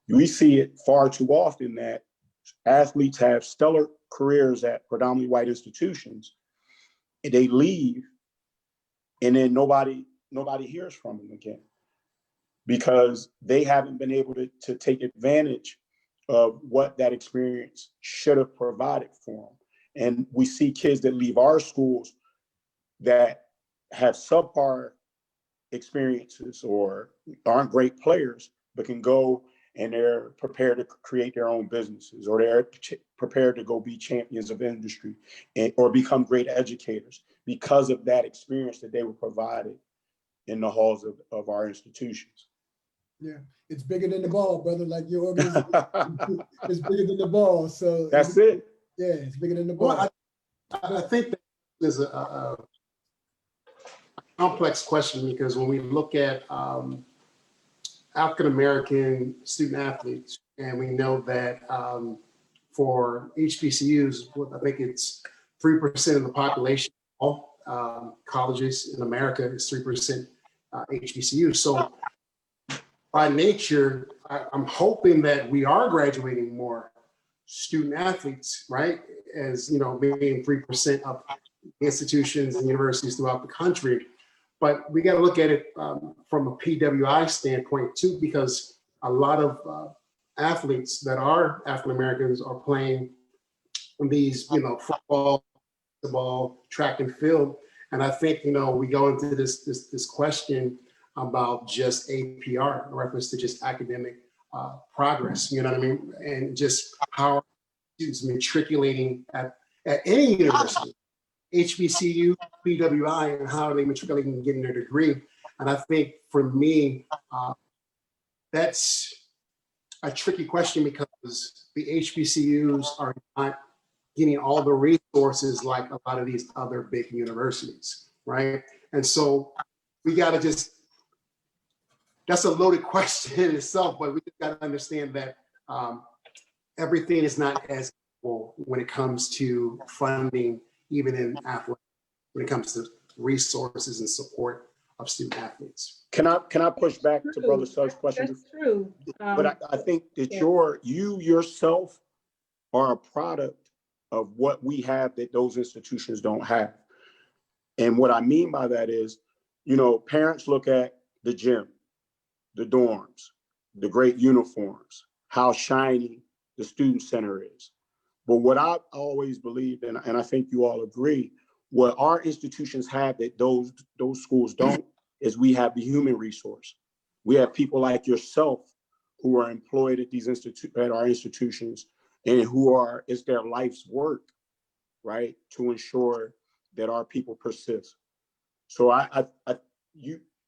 We see it far too often that athletes have stellar careers at predominantly white institutions, and they leave, and then nobody hears from them again, because they haven't been able to take advantage of what that experience should have provided for them. And we see kids that leave our schools that have subpar experiences or aren't great players, but can go and they're prepared to create their own businesses, or they're prepared to go be champions of industry or become great educators because of that experience that they were provided in the halls of our institutions. Yeah, it's bigger than the ball, brother. Like your organization, it's bigger than the ball. So that's it. Yeah, it's bigger than the ball. Well, I think that there's a complex question, because when we look at African-American student athletes, and we know that for HBCUs, I think it's 3% of the population, all colleges in America is 3% HBCUs. So by nature, I'm hoping that we are graduating more student athletes, right? As you know, being 3% of institutions and universities throughout the country. But we got to look at it from a PWI standpoint too, because a lot of athletes that are African Americans are playing these, football, basketball, track and field. And I think, we go into this question about just APR, in reference to just academic progress, you know what I mean? And just how students matriculating at any university, HBCU, PWI, and how are they matriculating and getting their degree. And I think for me, that's a tricky question, because the HBCUs are not getting all the resources like a lot of these other big universities, right? And so we got to that's a loaded question in itself, but we just got to understand that everything is not as equal when it comes to funding, even in athletics, when it comes to resources and support of student athletes. Can I push back to Brother Suggs' question? That's true. But I think that you yourself are a product of what we have that those institutions don't have. And what I mean by that is, parents look at the gym, the dorms, the great uniforms, how shiny the student center is. But what I've always believed, and I think you all agree, what our institutions have that those schools don't, is we have the human resource. We have people like yourself who are employed at our institutions, and it's their life's work, right, to ensure that our people persist. So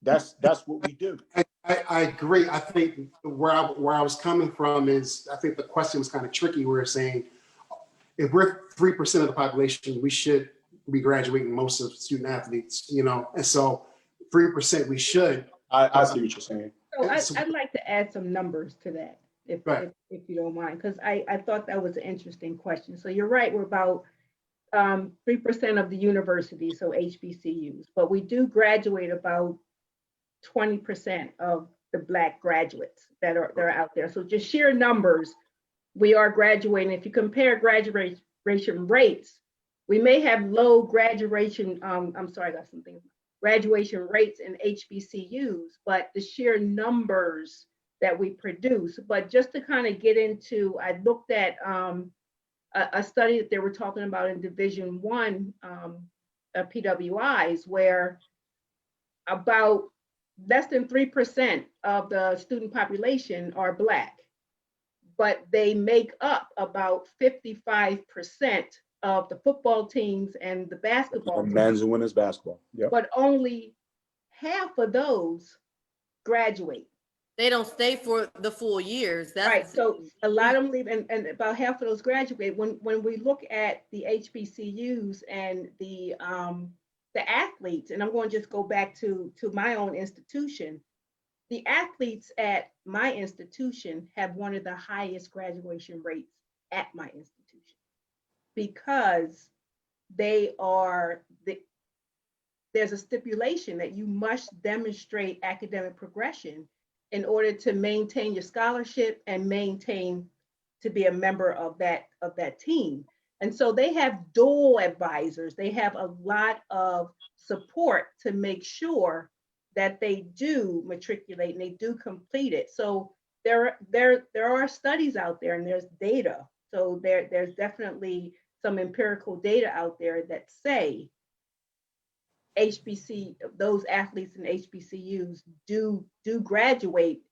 that's what we do. I agree. I think where I was coming from is, I think the question was kind of tricky. We're saying, if we're 3% of the population, we should be graduating most of student athletes, and so 3% we should. I see what you're saying. So I'd like to add some numbers to that, if you don't mind, because I thought that was an interesting question. So you're right, we're about 3% of the university, so HBCUs, but we do graduate about 20% of the Black graduates that are out there. So just sheer numbers, we are graduating. If you compare graduation rates, we may have low graduation, graduation rates in HBCUs, but the sheer numbers that we produce. But just to kind of get into, I looked at a study that they were talking about in Division I PWIs, where about less than 3% of the student population are Black, but they make up about 55% of the football teams and the basketball teams. Men's and women's basketball. Yep. But only half of those graduate. They don't stay for the full years. That's right. So a lot of them leave, and about half of those graduate. When we look at the HBCUs and the athletes, and I'm going to just go back to my own institution. The athletes at my institution have one of the highest graduation rates at my institution, because there's a stipulation that you must demonstrate academic progression in order to maintain your scholarship and maintain to be a member of that team. And so they have dual advisors. They have a lot of support to make sure that they do matriculate and they do complete it. So there are studies out there, and there's data. So there's definitely some empirical data out there that say those athletes in HBCUs do graduate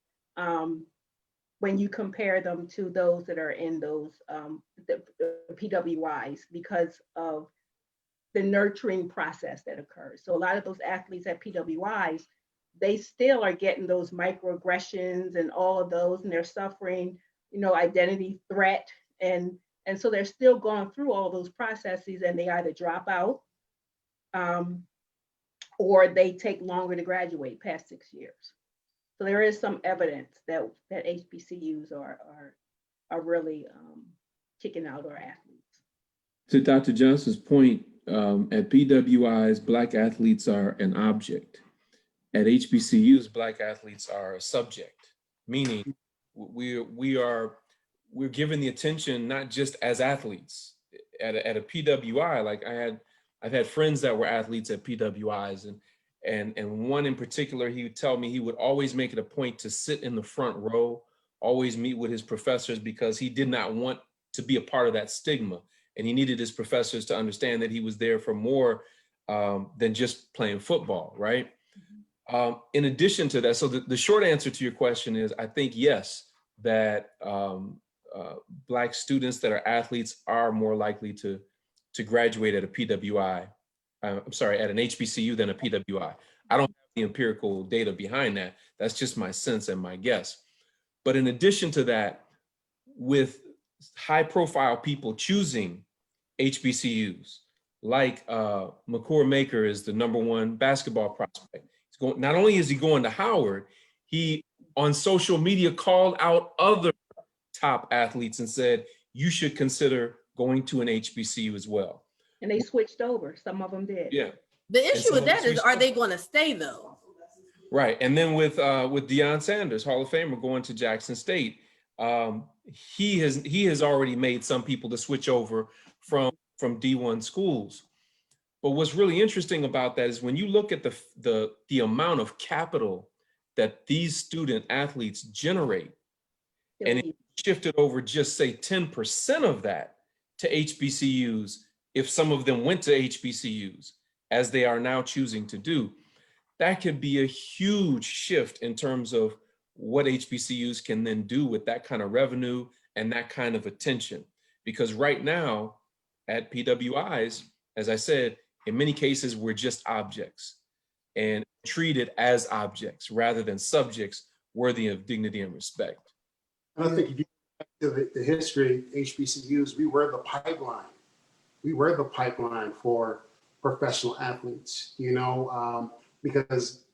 when you compare them to those that are in those the PWIs, because of the nurturing process that occurs. So a lot of those athletes at PWIs, they still are getting those microaggressions and all of those, and they're suffering, identity threat. And so they're still going through all those processes, and they either drop out or they take longer to graduate, past 6 years. So there is some evidence that HBCUs are really kicking out our athletes. To Dr. Johnson's point, at PWIs, Black athletes are an object. At HBCUs, Black athletes are a subject, meaning we're given the attention not just as athletes. At a PWI, like I've had friends that were athletes at PWIs, and one in particular, he would tell me he would always make it a point to sit in the front row, always meet with his professors, because he did not want to be a part of that stigma. And he needed his professors to understand that he was there for more than just playing football, right? In addition to that, so the short answer to your question is, I think yes, that Black students that are athletes are more likely to graduate at a PWI, at an HBCU than a PWI. I don't have the empirical data behind that. That's just my sense and my guess. But in addition to that, with high profile people choosing HBCUs, like Makur Maker is the #1 basketball prospect. Not only is he going to Howard, he on social media called out other top athletes and said, you should consider going to an HBCU as well. And they switched over. Some of them did. Yeah. The issue with that is, are they going to stay though? Right. And then with Deion Sanders, Hall of Famer, going to Jackson State, he has already made some people to switch over from D1 schools. But what's really interesting about that is when you look at the amount of capital that these student athletes generate, and if you shifted over just say 10% of that to HBCUs, if some of them went to HBCUs, as they are now choosing to do, that could be a huge shift in terms of what HBCUs can then do with that kind of revenue and that kind of attention. Because right now at PWIs, as I said, in many cases, we're just objects and treated as objects rather than subjects worthy of dignity and respect. And I think if you look at the history of HBCUs, we were the pipeline. We were the pipeline for professional athletes, because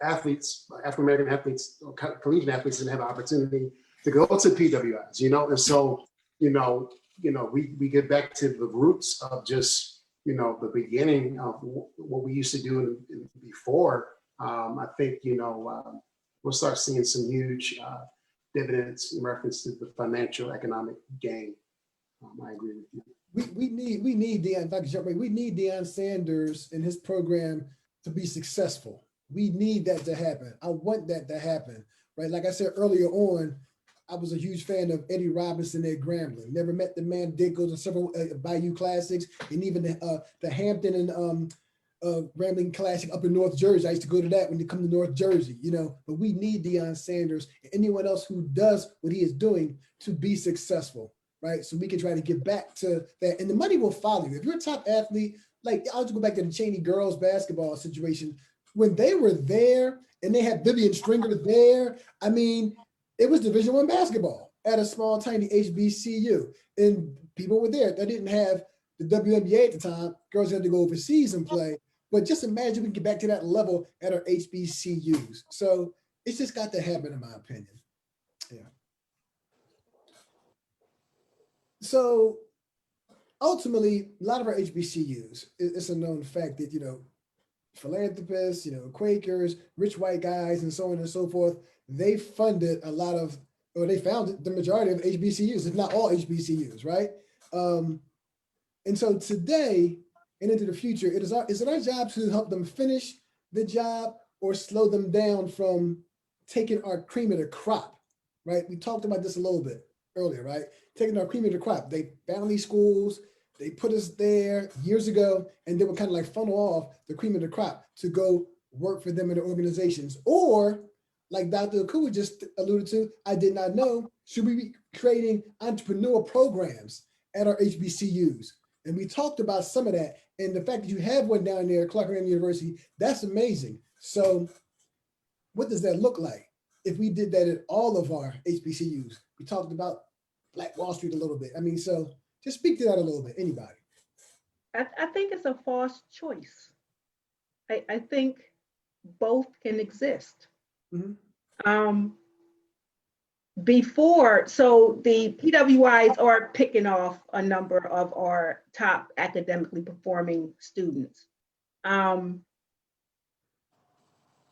athletes, African-American athletes, collegiate athletes didn't have the opportunity to go to PWIs, and so, we get back to the roots of just, the beginning of what we used to do before. I think, we'll start seeing some huge dividends in reference to the financial economic gain. I agree with you. We need Deion, if I can jump in, we need Deion Sanders and his program to be successful. We need that to happen. I want that to happen, right? Like I said earlier on, I was a huge fan of Eddie Robinson at Grambling. Never met the man, did go to several Bayou Classics, and even the Hampton and Grambling Classic up in North Jersey. I used to go to that when you come to North Jersey, you know, but we need Deion Sanders and anyone else who does what he is doing to be successful, right? So we can try to get back to that, and the money will follow you. If you're a top athlete, like I'll just go back to the Cheney girls basketball situation. When they were there and they had Vivian Stringer there, I mean, it was Division I basketball at a small, tiny HBCU. And people were there. They didn't have the WNBA at the time. Girls had to go overseas and play. But just imagine we can get back to that level at our HBCUs. So it's just got to happen, in my opinion. Yeah. So ultimately, a lot of our HBCUs, it's a known fact that, you know, philanthropists, you know, Quakers, rich white guys, and so on and so forth, they funded a lot of, or they founded the majority of HBCUs, if not all HBCUs, right? And so today and into the future, is it our job to help them finish the job or slow them down from taking our cream of the crop, right? We talked about this a little bit earlier, right? Taking our cream of the crop. They found these schools, they put us there years ago, and they would kind of like funnel off the cream of the crop to go work for them in their organizations. Or, like Dr. Akua just alluded to, I did not know, should we be creating entrepreneur programs at our HBCUs? And we talked about some of that, and the fact that you have one down there at Clark Atlanta University, that's amazing. So what does that look like if we did that at all of our HBCUs? We talked about Black Wall Street a little bit. I mean, so just speak to that a little bit, anybody. I think it's a false choice. I think both can exist. Mm-hmm. So the PWIs are picking off a number of our top academically performing students.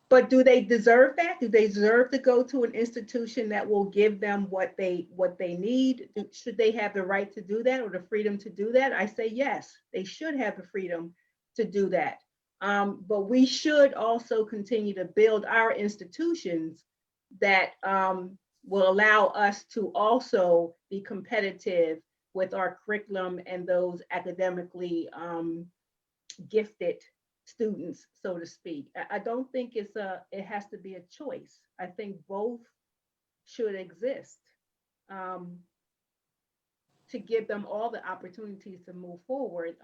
But do they deserve that? Do they deserve to go to an institution that will give them what they need? Should they have the right to do that or the freedom to do that? I say yes, they should have the freedom to do that. But we should also continue to build our institutions that will allow us to also be competitive with our curriculum and those academically gifted students, so to speak. I don't think it has to be a choice. I think both should exist to give them all the opportunities to move forward.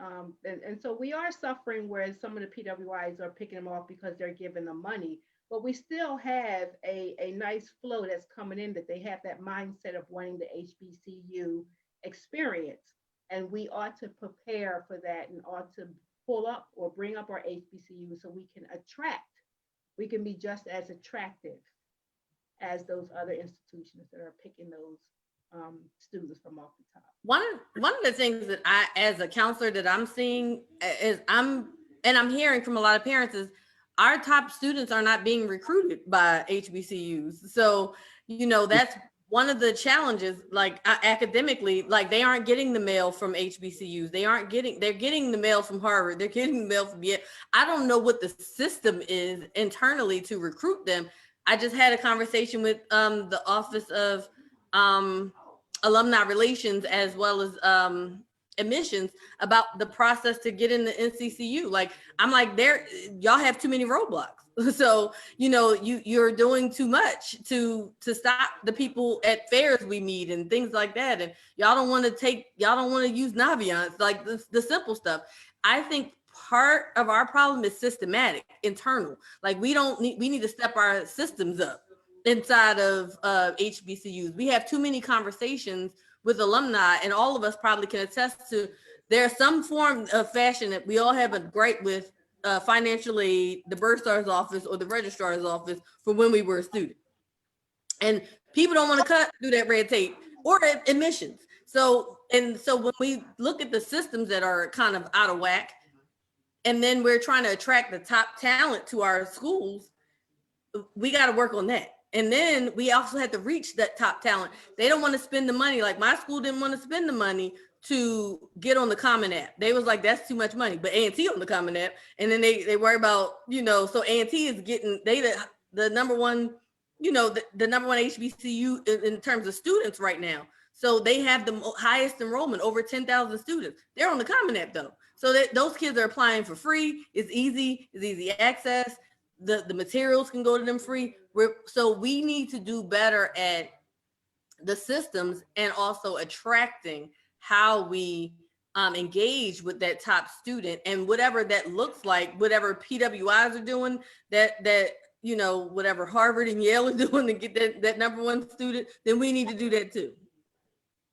And so we are suffering where some of the PWIs are picking them off because they're giving them money, but we still have a nice flow that's coming in, that they have that mindset of wanting the HBCU experience. And we ought to prepare for that and ought to pull up or bring up our HBCU so we can be just as attractive as those other institutions that are picking those students from off the top. One of the things that I, as a counselor, that I'm seeing is I'm hearing from a lot of parents is our top students are not being recruited by HBCUs. So, you know, that's one of the challenges, like academically, like they aren't getting the mail from HBCUs. They're getting the mail from Harvard. They're getting the mail from Yale. I don't know what the system is internally to recruit them. I just had a conversation with the Office of Alumni Relations as well as admissions about the process to get in the NCCU. Like, I'm like, y'all have too many roadblocks. So, you know, you're doing too much to stop the people at fairs we meet and things like that. And y'all don't want to use Naviance, like the simple stuff. I think part of our problem is systematic, internal. Like we need to step our systems up inside of HBCUs. We have too many conversations with alumni, and all of us probably can attest to there's some form of fashion that we all have a gripe with financial aid, the bursar's office, or the registrar's office for when we were a student. And people don't want to cut through that red tape or admissions. So when we look at the systems that are kind of out of whack, and then we're trying to attract the top talent to our schools, we got to work on that. And then we also had to reach that top talent. They don't want to spend the money. Like my school didn't want to spend the money to get on the Common App. They was like, that's too much money. But A&T on the Common App. And then they worry about, so A&T is getting, the number one, the number one HBCU in terms of students right now. So they have the highest enrollment, over 10,000 students. They're on the Common App though. So that those kids are applying for free. It's easy access. The materials can go to them free. So we need to do better at the systems and also attracting how we engage with that top student, and whatever that looks like, whatever PWIs are doing, that whatever Harvard and Yale are doing to get that number one student, then we need to do that too.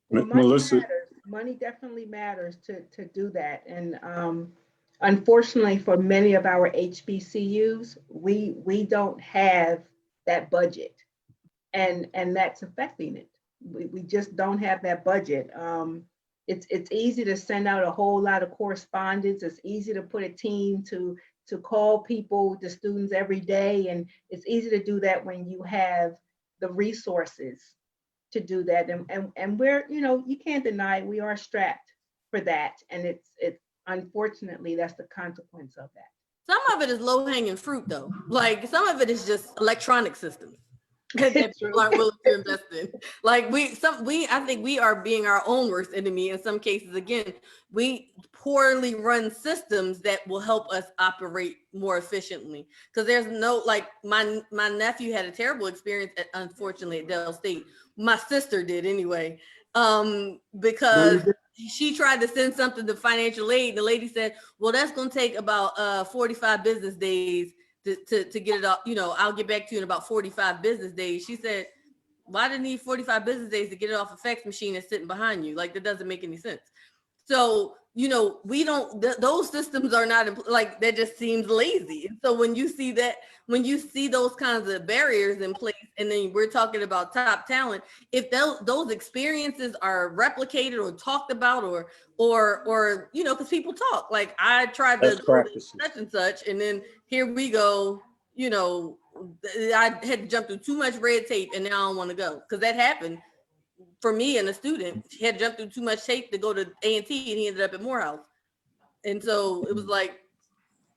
Well, Melissa, money definitely matters to do that. And unfortunately for many of our HBCUs, we don't have that budget, and that's affecting it. We just don't have that budget. It's easy to send out a whole lot of correspondence. It's easy to put a team to call people, the students every day. And it's easy to do that when you have the resources to do that. And we're, you can't deny it, we are strapped for that. And it's unfortunately, that's the consequence of that. Some of it is low hanging fruit though. Like some of it is just electronic systems that people aren't willing to invest in. Like I think we are being our own worst enemy in some cases. Again, we poorly run systems that will help us operate more efficiently. Because there's no, like my nephew had a terrible experience unfortunately at Dell State. My sister did anyway, because she tried to send something to financial aid. The lady said, well, that's going to take about 45 business days to get it up. I'll get back to you in about 45 business days. She said, why do you need 45 business days to get it off a fax machine that's sitting behind you? Like, that doesn't make any sense. So, we don't, those systems are not like, that just seems lazy. And so when you see those kinds of barriers in place, and then we're talking about top talent, if those experiences are replicated or talked about or because people talk, like I tried to do such and such, and then here we go, I had to jump through too much red tape and now I don't want to go, because that happened for me and a student. He had jumped through too much tape to go to A&T and he ended up at Morehouse. And so it was like.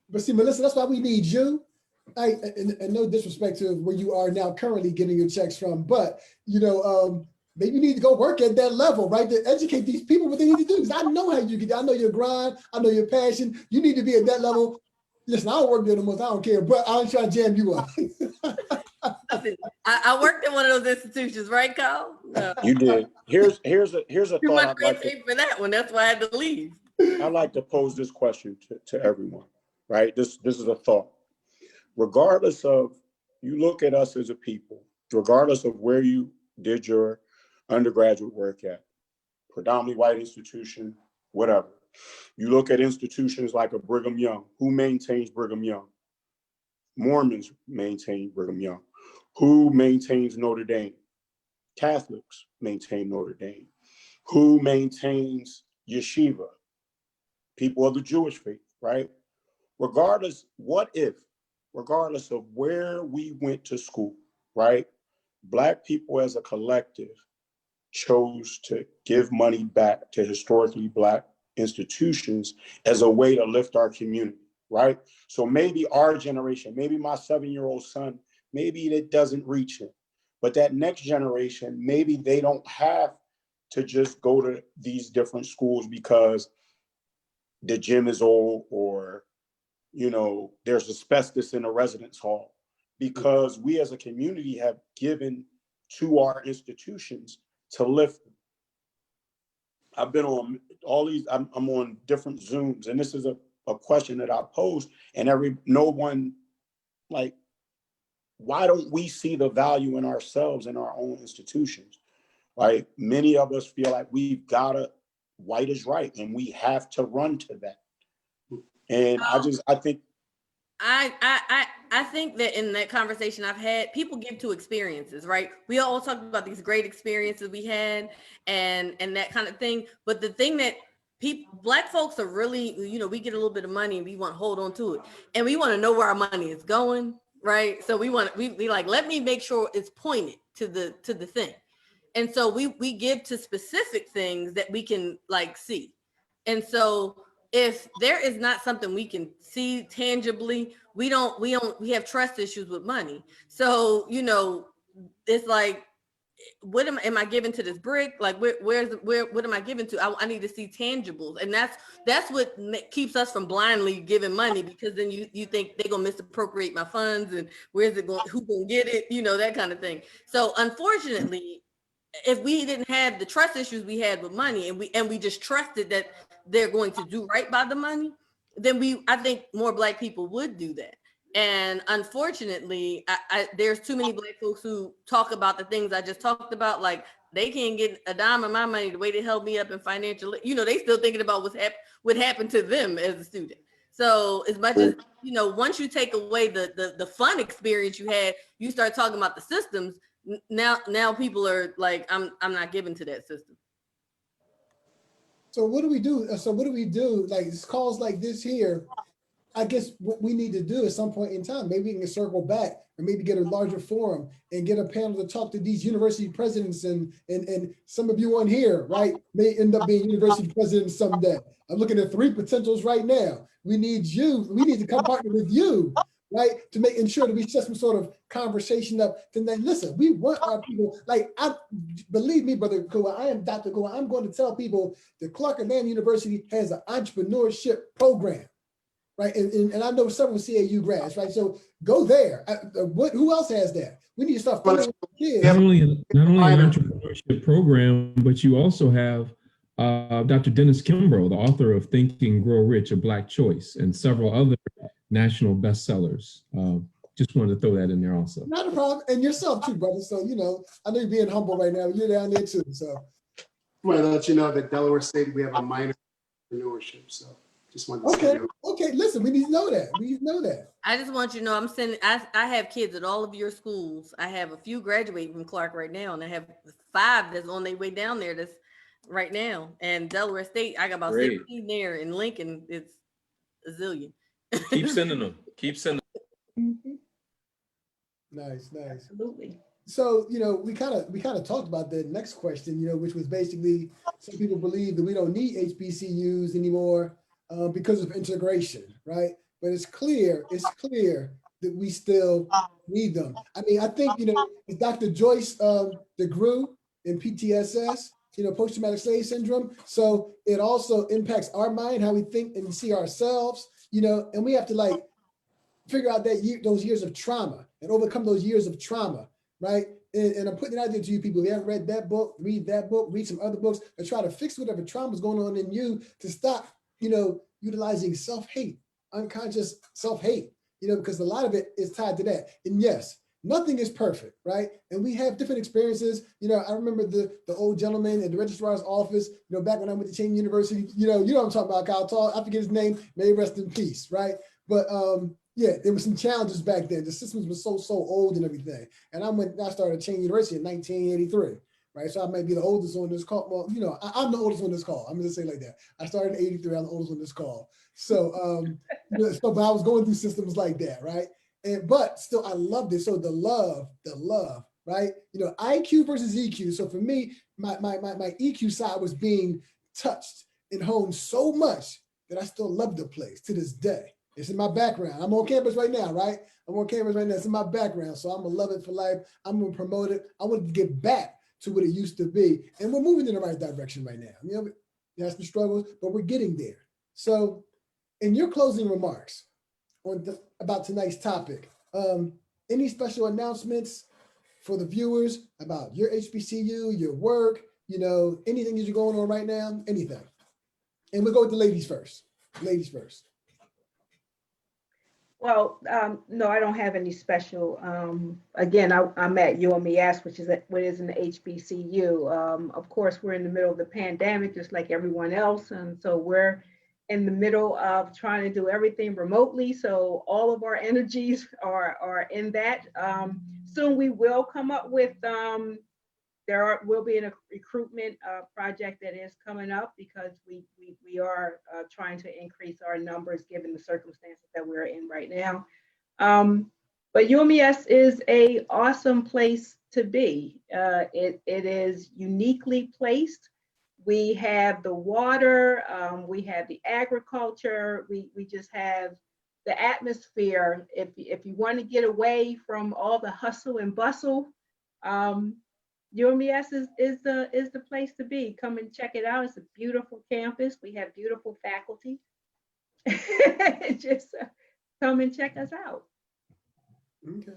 But see, Melissa, that's why we need you. And no disrespect to where you are now currently getting your checks from, but maybe you need to go work at that level, right? To educate these people what they need to do. Because I know how you get, I know your grind, I know your passion. You need to be at that level. Listen, I don't work there no more, I don't care, but I'm trying to jam you up. I worked at one of those institutions, right, Kyle? No. You did. Here's a Too thought. much red tape for that one. That's why I had to leave. I'd like to pose this question to everyone, right? This is a thought. Regardless of, you look at us as a people, regardless of where you did your undergraduate work at, predominantly white institution, whatever. You look at institutions like a Brigham Young. Who maintains Brigham Young? Mormons maintain Brigham Young. Who maintains Notre Dame? Catholics maintain Notre Dame. Who maintains Yeshiva? People of the Jewish faith, right? Regardless of where we went to school, right? Black people as a collective chose to give money back to historically Black institutions as a way to lift our community, right? So maybe our generation, maybe my 7-year-old son, maybe it doesn't reach him, but that next generation, maybe they don't have to just go to these different schools because the gym is old or, there's asbestos in a residence hall, because we as a community have given to our institutions to lift them. I've been on all these, I'm on different Zooms, and this is a question that I posed, and no one, like, why don't we see the value in ourselves in our own institutions? Like, many of us feel like we've gotta, white is right, and we have to run to that. And I think that in that conversation I've had, people give to experiences, right? We all talk about these great experiences we had and that kind of thing. But the thing that Black folks are really, we get a little bit of money and we want to hold on to it. And we want to know where our money is going. right? So we like, let me make sure it's pointed to the thing. And so we give to specific things that we can like see. And so if there is not something we can see tangibly, we have trust issues with money. So, you know, it's like, what am I giving to this brick? Like, what am I giving to? I need to see tangibles. And that's what keeps us from blindly giving money, because then you think they're going to misappropriate my funds and where's it going, who's going to get it? You know, that kind of thing. So unfortunately, if we didn't have the trust issues we had with money, and we just trusted that they're going to do right by the money, then I think more Black people would do that. And unfortunately, there's too many Black folks who talk about the things I just talked about, like they can't get a dime of my money the way they held me up in financial, you know, they still thinking about what happened to them as a student. So as much as, you know, once you take away the fun experience you had, you start talking about the systems. Now people are like, I'm not giving to that system. So what do we do? Like calls like this here, I guess what we need to do at some point in time, maybe we can circle back and maybe get a larger forum and get a panel to talk to these university presidents and some of you on here, right, may end up being university presidents someday. I'm looking at 3 potentials right now. We need you. We need to come partner with you, right, to ensure that we set some sort of conversation up. To then listen, we want our people. Like, believe me, Brother Akua, I am Dr. Akua. I'm going to tell people that Clark Atlanta University has an entrepreneurship program. Right, and I know several CAU grads, right? So go there. Who else has that? We need to start funding kids. Not only an entrepreneurship program, but you also have Dr. Dennis Kimbrough, the author of Think and Grow Rich, A Black Choice, and several other national bestsellers. Just wanted to throw that in there also. Not a problem. And yourself too, brother. So, you know, I know you're being humble right now. You're down there too. So I want to let you know that Delaware State, we have a minor in entrepreneurship. So just wanted to say that. Okay, listen, we need to know that. We need to know that. I just want you to know I have kids at all of your schools. I have a few graduating from Clark right now, and I have 5 that's on their way down there that's right now. And Delaware State, I got about 16 there. In Lincoln, it's a zillion. Keep sending them. Keep sending them. Nice. Absolutely. So, you know, we kind of talked about the next question, you know, which was basically some people believe that we don't need HBCUs anymore because of integration, right? But it's clear that we still need them. I mean, I think, you know, it's Dr. Joyce DeGruy in PTSS, you know, post-traumatic slave syndrome. So it also impacts our mind, how we think and see ourselves, you know, and we have to like figure out those years of trauma and overcome those years of trauma, right? And I'm putting it out there to you people. If you haven't read that book, read that book, read some other books, and try to fix whatever trauma is going on in you to stop, you know, utilizing self-hate, unconscious self-hate, you know, because a lot of it is tied to that. And yes, nothing is perfect, right? And we have different experiences. You know, I remember the old gentleman at the registrar's office, you know, back when I went to Cheney University, you know what I'm talking about, Kyle Tall, I forget his name, may he rest in peace, right? But yeah, there were some challenges back then. The systems were so old and everything. And I started at Cheney University in 1983, right? So I might be the oldest on this call. Well, you know, I'm the oldest on this call. I'm gonna say it like that. I started in 83, I'm the oldest on this call. So, but I was going through systems like that, right? But still, I loved it. So the love, right? You know, IQ versus EQ. So for me, my EQ side was being touched and honed so much that I still love the place to this day. It's in my background. I'm on campus right now, right? I'm on campus right now. It's in my background. So I'm gonna love it for life. I'm gonna promote it. I want to get back to what it used to be. And we're moving in the right direction right now. You know, there's some struggles, but we're getting there. So in your closing remarks about tonight's topic, any special announcements for the viewers about your HBCU, your work, you know, anything that you're going on right now, anything? And we'll go with the ladies first. Ladies first. Well, no, I don't have any special. Again, I'm at UMES, which is what is an HBCU. Of course, we're in the middle of the pandemic, just like everyone else, and so we're in the middle of trying to do everything remotely. So all of our energies are in that. Soon we will come up with. Will be a recruitment project that is coming up because we are trying to increase our numbers given the circumstances that we're in right now. But UMES is a awesome place to be. It is uniquely placed. We have the water, we have the agriculture, we just have the atmosphere. If you want to get away from all the hustle and bustle, UMES is the place to be. Come and check it out. It's a beautiful campus. We have beautiful faculty. Just come and check us out. Okay.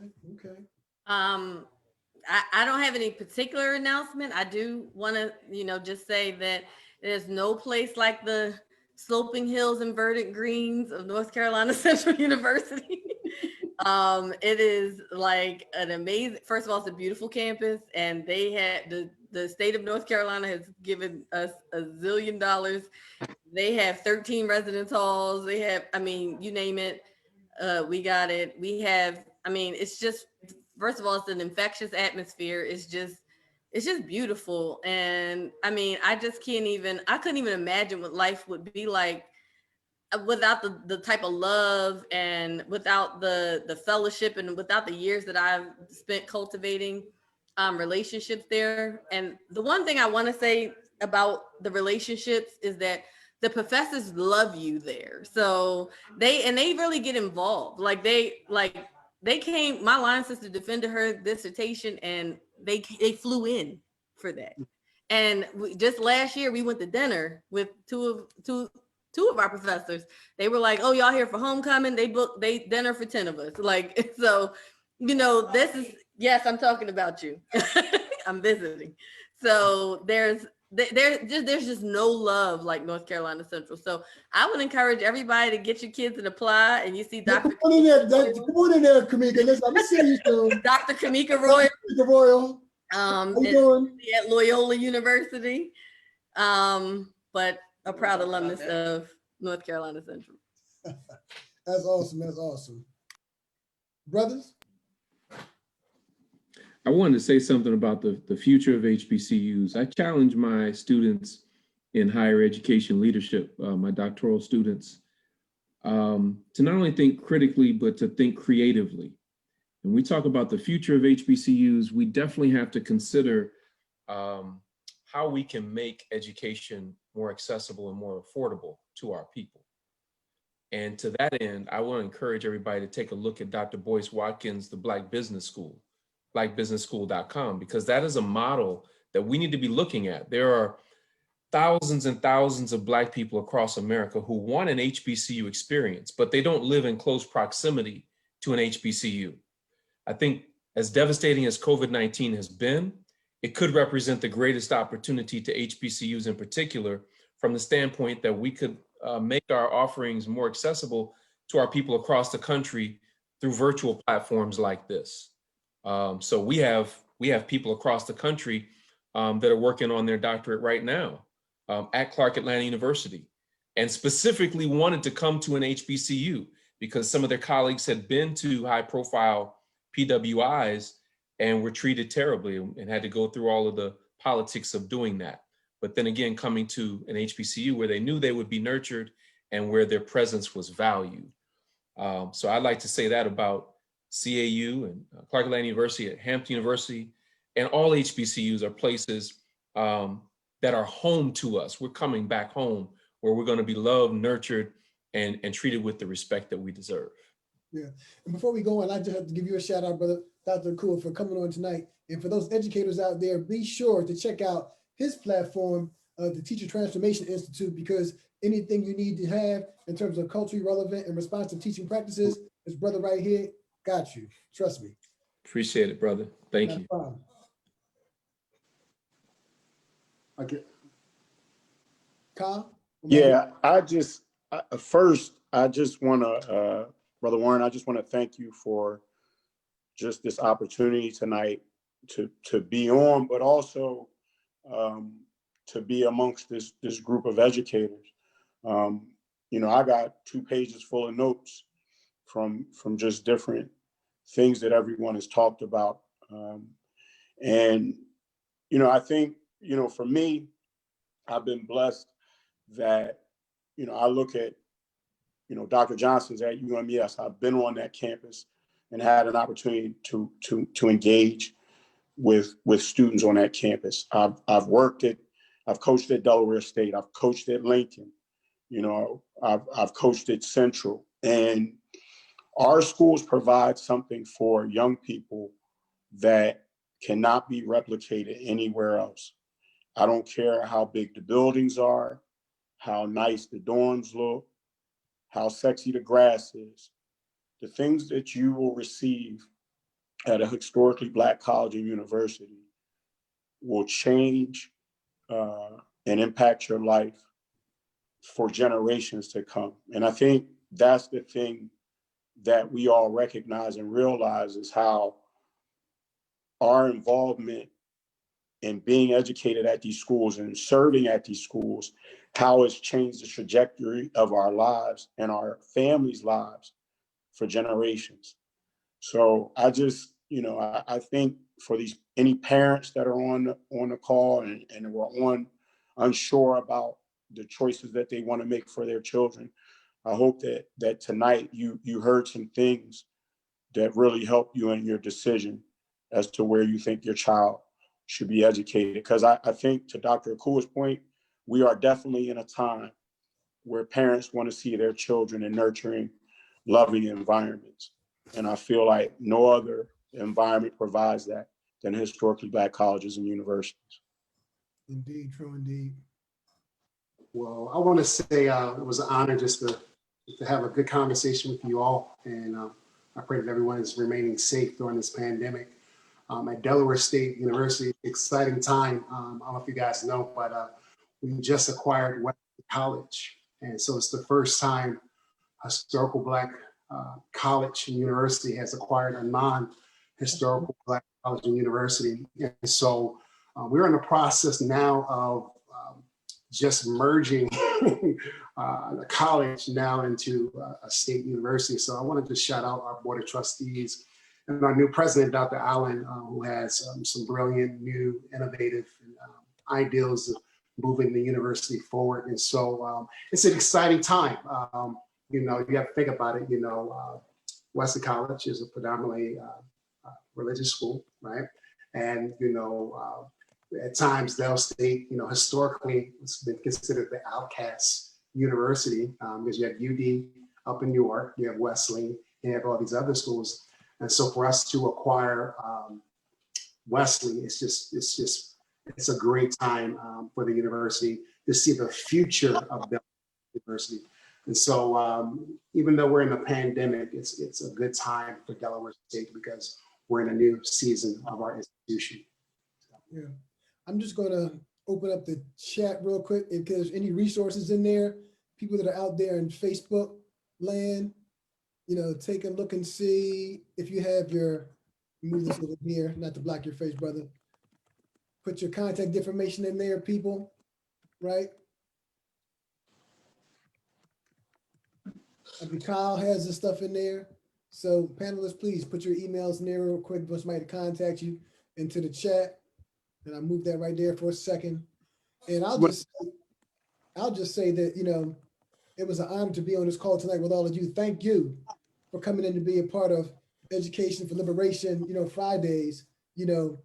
I don't have any particular announcement. I do want to, just say that there's no place like the sloping hills and verdant greens of North Carolina Central University. It is like an amazing, first of all, it's a beautiful campus, and they had the state of North Carolina has given us $1 zillion. They have 13 residence halls. They have, you name it, we got it. We have, it's just, first of all, it's an infectious atmosphere. It's just beautiful. And I couldn't even imagine what life would be like without the type of love, and without the fellowship, and without the years that I've spent cultivating relationships there. And the one thing I want to say about the relationships is that the professors love you there. So they really get involved. They came, my line sister defended her dissertation, and they flew in for that. And just last year we went to dinner with two of our professors. They were like, "Oh, y'all here for homecoming?" They booked dinner for 10 of us. So, this is, yes, I'm talking about you. I'm visiting. So there's just no love like North Carolina Central. So I would encourage everybody to get your kids and apply. And you see Dr. Come on in there, Kamika. Listen, I'm seeing you soon. Dr. Kamika Royal. Kamika Royal. How you doing? At Loyola University. But a proud alumnus of North Carolina Central. That's awesome. Brothers? I wanted to say something about the future of HBCUs. I challenge my students in higher education leadership, my doctoral students, to not only think critically, but to think creatively. When we talk about the future of HBCUs, we definitely have to consider how we can make education more accessible and more affordable to our people. And to that end, I want to encourage everybody to take a look at Dr. Boyce Watkins' The Black Business School, blackbusinessschool.com, because that is a model that we need to be looking at. There are thousands and thousands of Black people across America who want an HBCU experience, but they don't live in close proximity to an HBCU. I think as devastating as COVID-19 has been, it could represent the greatest opportunity to HBCUs in particular, from the standpoint that we could make our offerings more accessible to our people across the country through virtual platforms like this. So we have people across the country that are working on their doctorate right now at Clark Atlanta University, and specifically wanted to come to an HBCU because some of their colleagues had been to high-profile PWIs and were treated terribly and had to go through all of the politics of doing that. But then again, coming to an HBCU where they knew they would be nurtured and where their presence was valued. So I'd like to say that about CAU and Clark Atlanta University, at Hampton University, and all HBCUs are places that are home to us. We're coming back home where we're going to be loved, nurtured, and treated with the respect that we deserve. Yeah. And before we go on, I just have to give you a shout out, brother Dr. Akua, for coming on tonight. And for those educators out there, be sure to check out his platform, the Teacher Transformation Institute, because anything you need to have in terms of culturally relevant and responsive teaching practices, this brother right here got you. Trust me. Appreciate it, brother. Thank you. Problem. Okay. Kyle? Yeah, I just want to, Brother Warren, I just want to thank you for just this opportunity tonight to be on, but also to be amongst this group of educators. I got 2 pages full of notes from just different things that everyone has talked about. I think, for me, I've been blessed that, I look at, Dr. Johnson's at UMES. I've been on that campus. and had an opportunity to engage with students on that campus. I've coached at Delaware State. I've coached at Lincoln. You know, I've coached at Central, and our schools provide something for young people that cannot be replicated anywhere else. I don't care how big the buildings are, how nice the dorms look, how sexy the grass is. The things that you will receive at a historically Black college and university will change and impact your life for generations to come. And I think that's the thing that we all recognize and realize is how our involvement in being educated at these schools and serving at these schools, how it's changed the trajectory of our lives and our families' lives for generations. So I just, you know, I think for any parents that are on the call and were unsure about the choices that they want to make for their children, I hope that tonight you heard some things that really help you in your decision as to where you think your child should be educated. Because I think, to Dr. Akua's point, we are definitely in a time where parents want to see their children in nurturing, loving environments. And I feel like no other environment provides that than historically Black colleges and universities. Indeed, true indeed. Well, I want to say it was an honor just to have a good conversation with you all. And I pray that everyone is remaining safe during this pandemic. At Delaware State University, exciting time. I don't know if you guys know, but we just acquired Wesley College. And so it's the first time a historical Black college and university has acquired a non-historical Black college and university. And so we're in the process now of just merging the college now into a state university. So I wanted to shout out our board of trustees and our new president, Dr. Allen, who has some brilliant, new, innovative ideals of moving the university forward. And so it's an exciting time. You know, you have to think about it, you know, Wesley College is a predominantly religious school, right? And, you know, at times Del State, you know, historically it's been considered the outcast university because you have UD up in New York, you have Wesley, you have all these other schools. And so for us to acquire Wesley, it's a great time for the university to see the future of the university. And so even though we're in a pandemic, it's a good time for Delaware State because we're in a new season of our institution. Yeah, I'm just gonna open up the chat real quick if there's any resources in there, people that are out there in Facebook land, you know, take a look and see if you have your, move this over here, not to block your face, brother. Put your contact information in there, people, right? Kyle has the stuff in there. So panelists, please put your emails in there real quick for somebody to contact you into the chat. And I'll move that right there for a second. And I'll just say that, you know, it was an honor to be on this call tonight with all of you. Thank you for coming in to be a part of Education for Liberation, you know, Fridays, you know,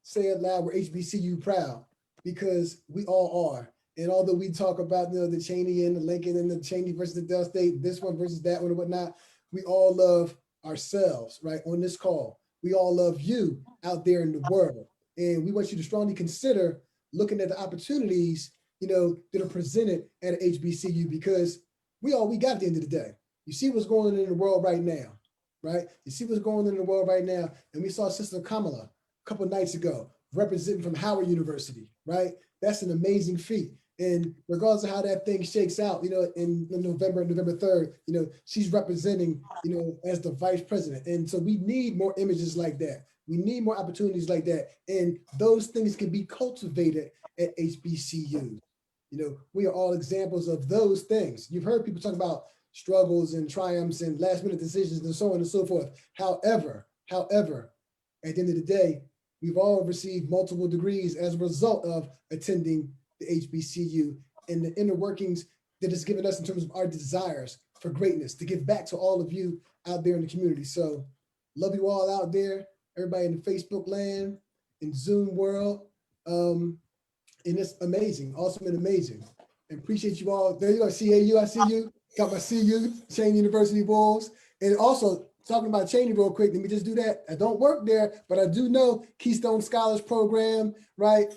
say it loud, we're HBCU proud because we all are. And although we talk about, you know, the Cheney and the Lincoln and the Cheney versus the Del State, this one versus that one and whatnot, we all love ourselves, right, on this call. We all love you out there in the world. And we want you to strongly consider looking at the opportunities, you know, that are presented at an HBCU because we got at the end of the day. You see what's going on in the world right now, right? You see what's going on in the world right now. And we saw Sister Kamala a couple of nights ago representing from Howard University, right? That's an amazing feat. And regardless of how that thing shakes out, you know, in November 3rd, you know, she's representing, you know, as the vice president. And so we need more images like that. We need more opportunities like that. And those things can be cultivated at HBCUs. You know, we are all examples of those things. You've heard people talk about struggles and triumphs and last minute decisions and so on and so forth. However, at the end of the day, we've all received multiple degrees as a result of attending the HBCU and the inner workings that it's given us in terms of our desires for greatness, to give back to all of you out there in the community. So love you all out there, everybody in the Facebook land, in Zoom world. And it's amazing, awesome and amazing. And appreciate you all. There you go, CAU, I see you. Got my CU, Cheney University Wolves. And also, talking about Cheney real quick, let me just do that. I don't work there, but I do know Keystone Scholars Program, right?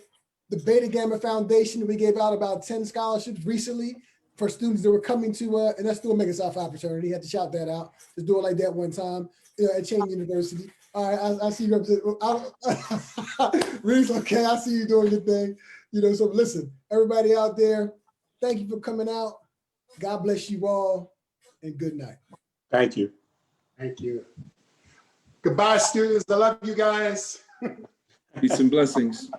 The Beta Gamma Foundation, we gave out about 10 scholarships recently for students that were coming to, and that's still a Mega Psi Phi fraternity. Had to shout that out. Just do it like that one time, at Cheney University. All right, I see you represent. Reese, okay, I see you doing your thing. So listen, everybody out there, thank you for coming out. God bless you all, and good night. Thank you. Thank you. Goodbye, students. I love you guys. Peace and blessings.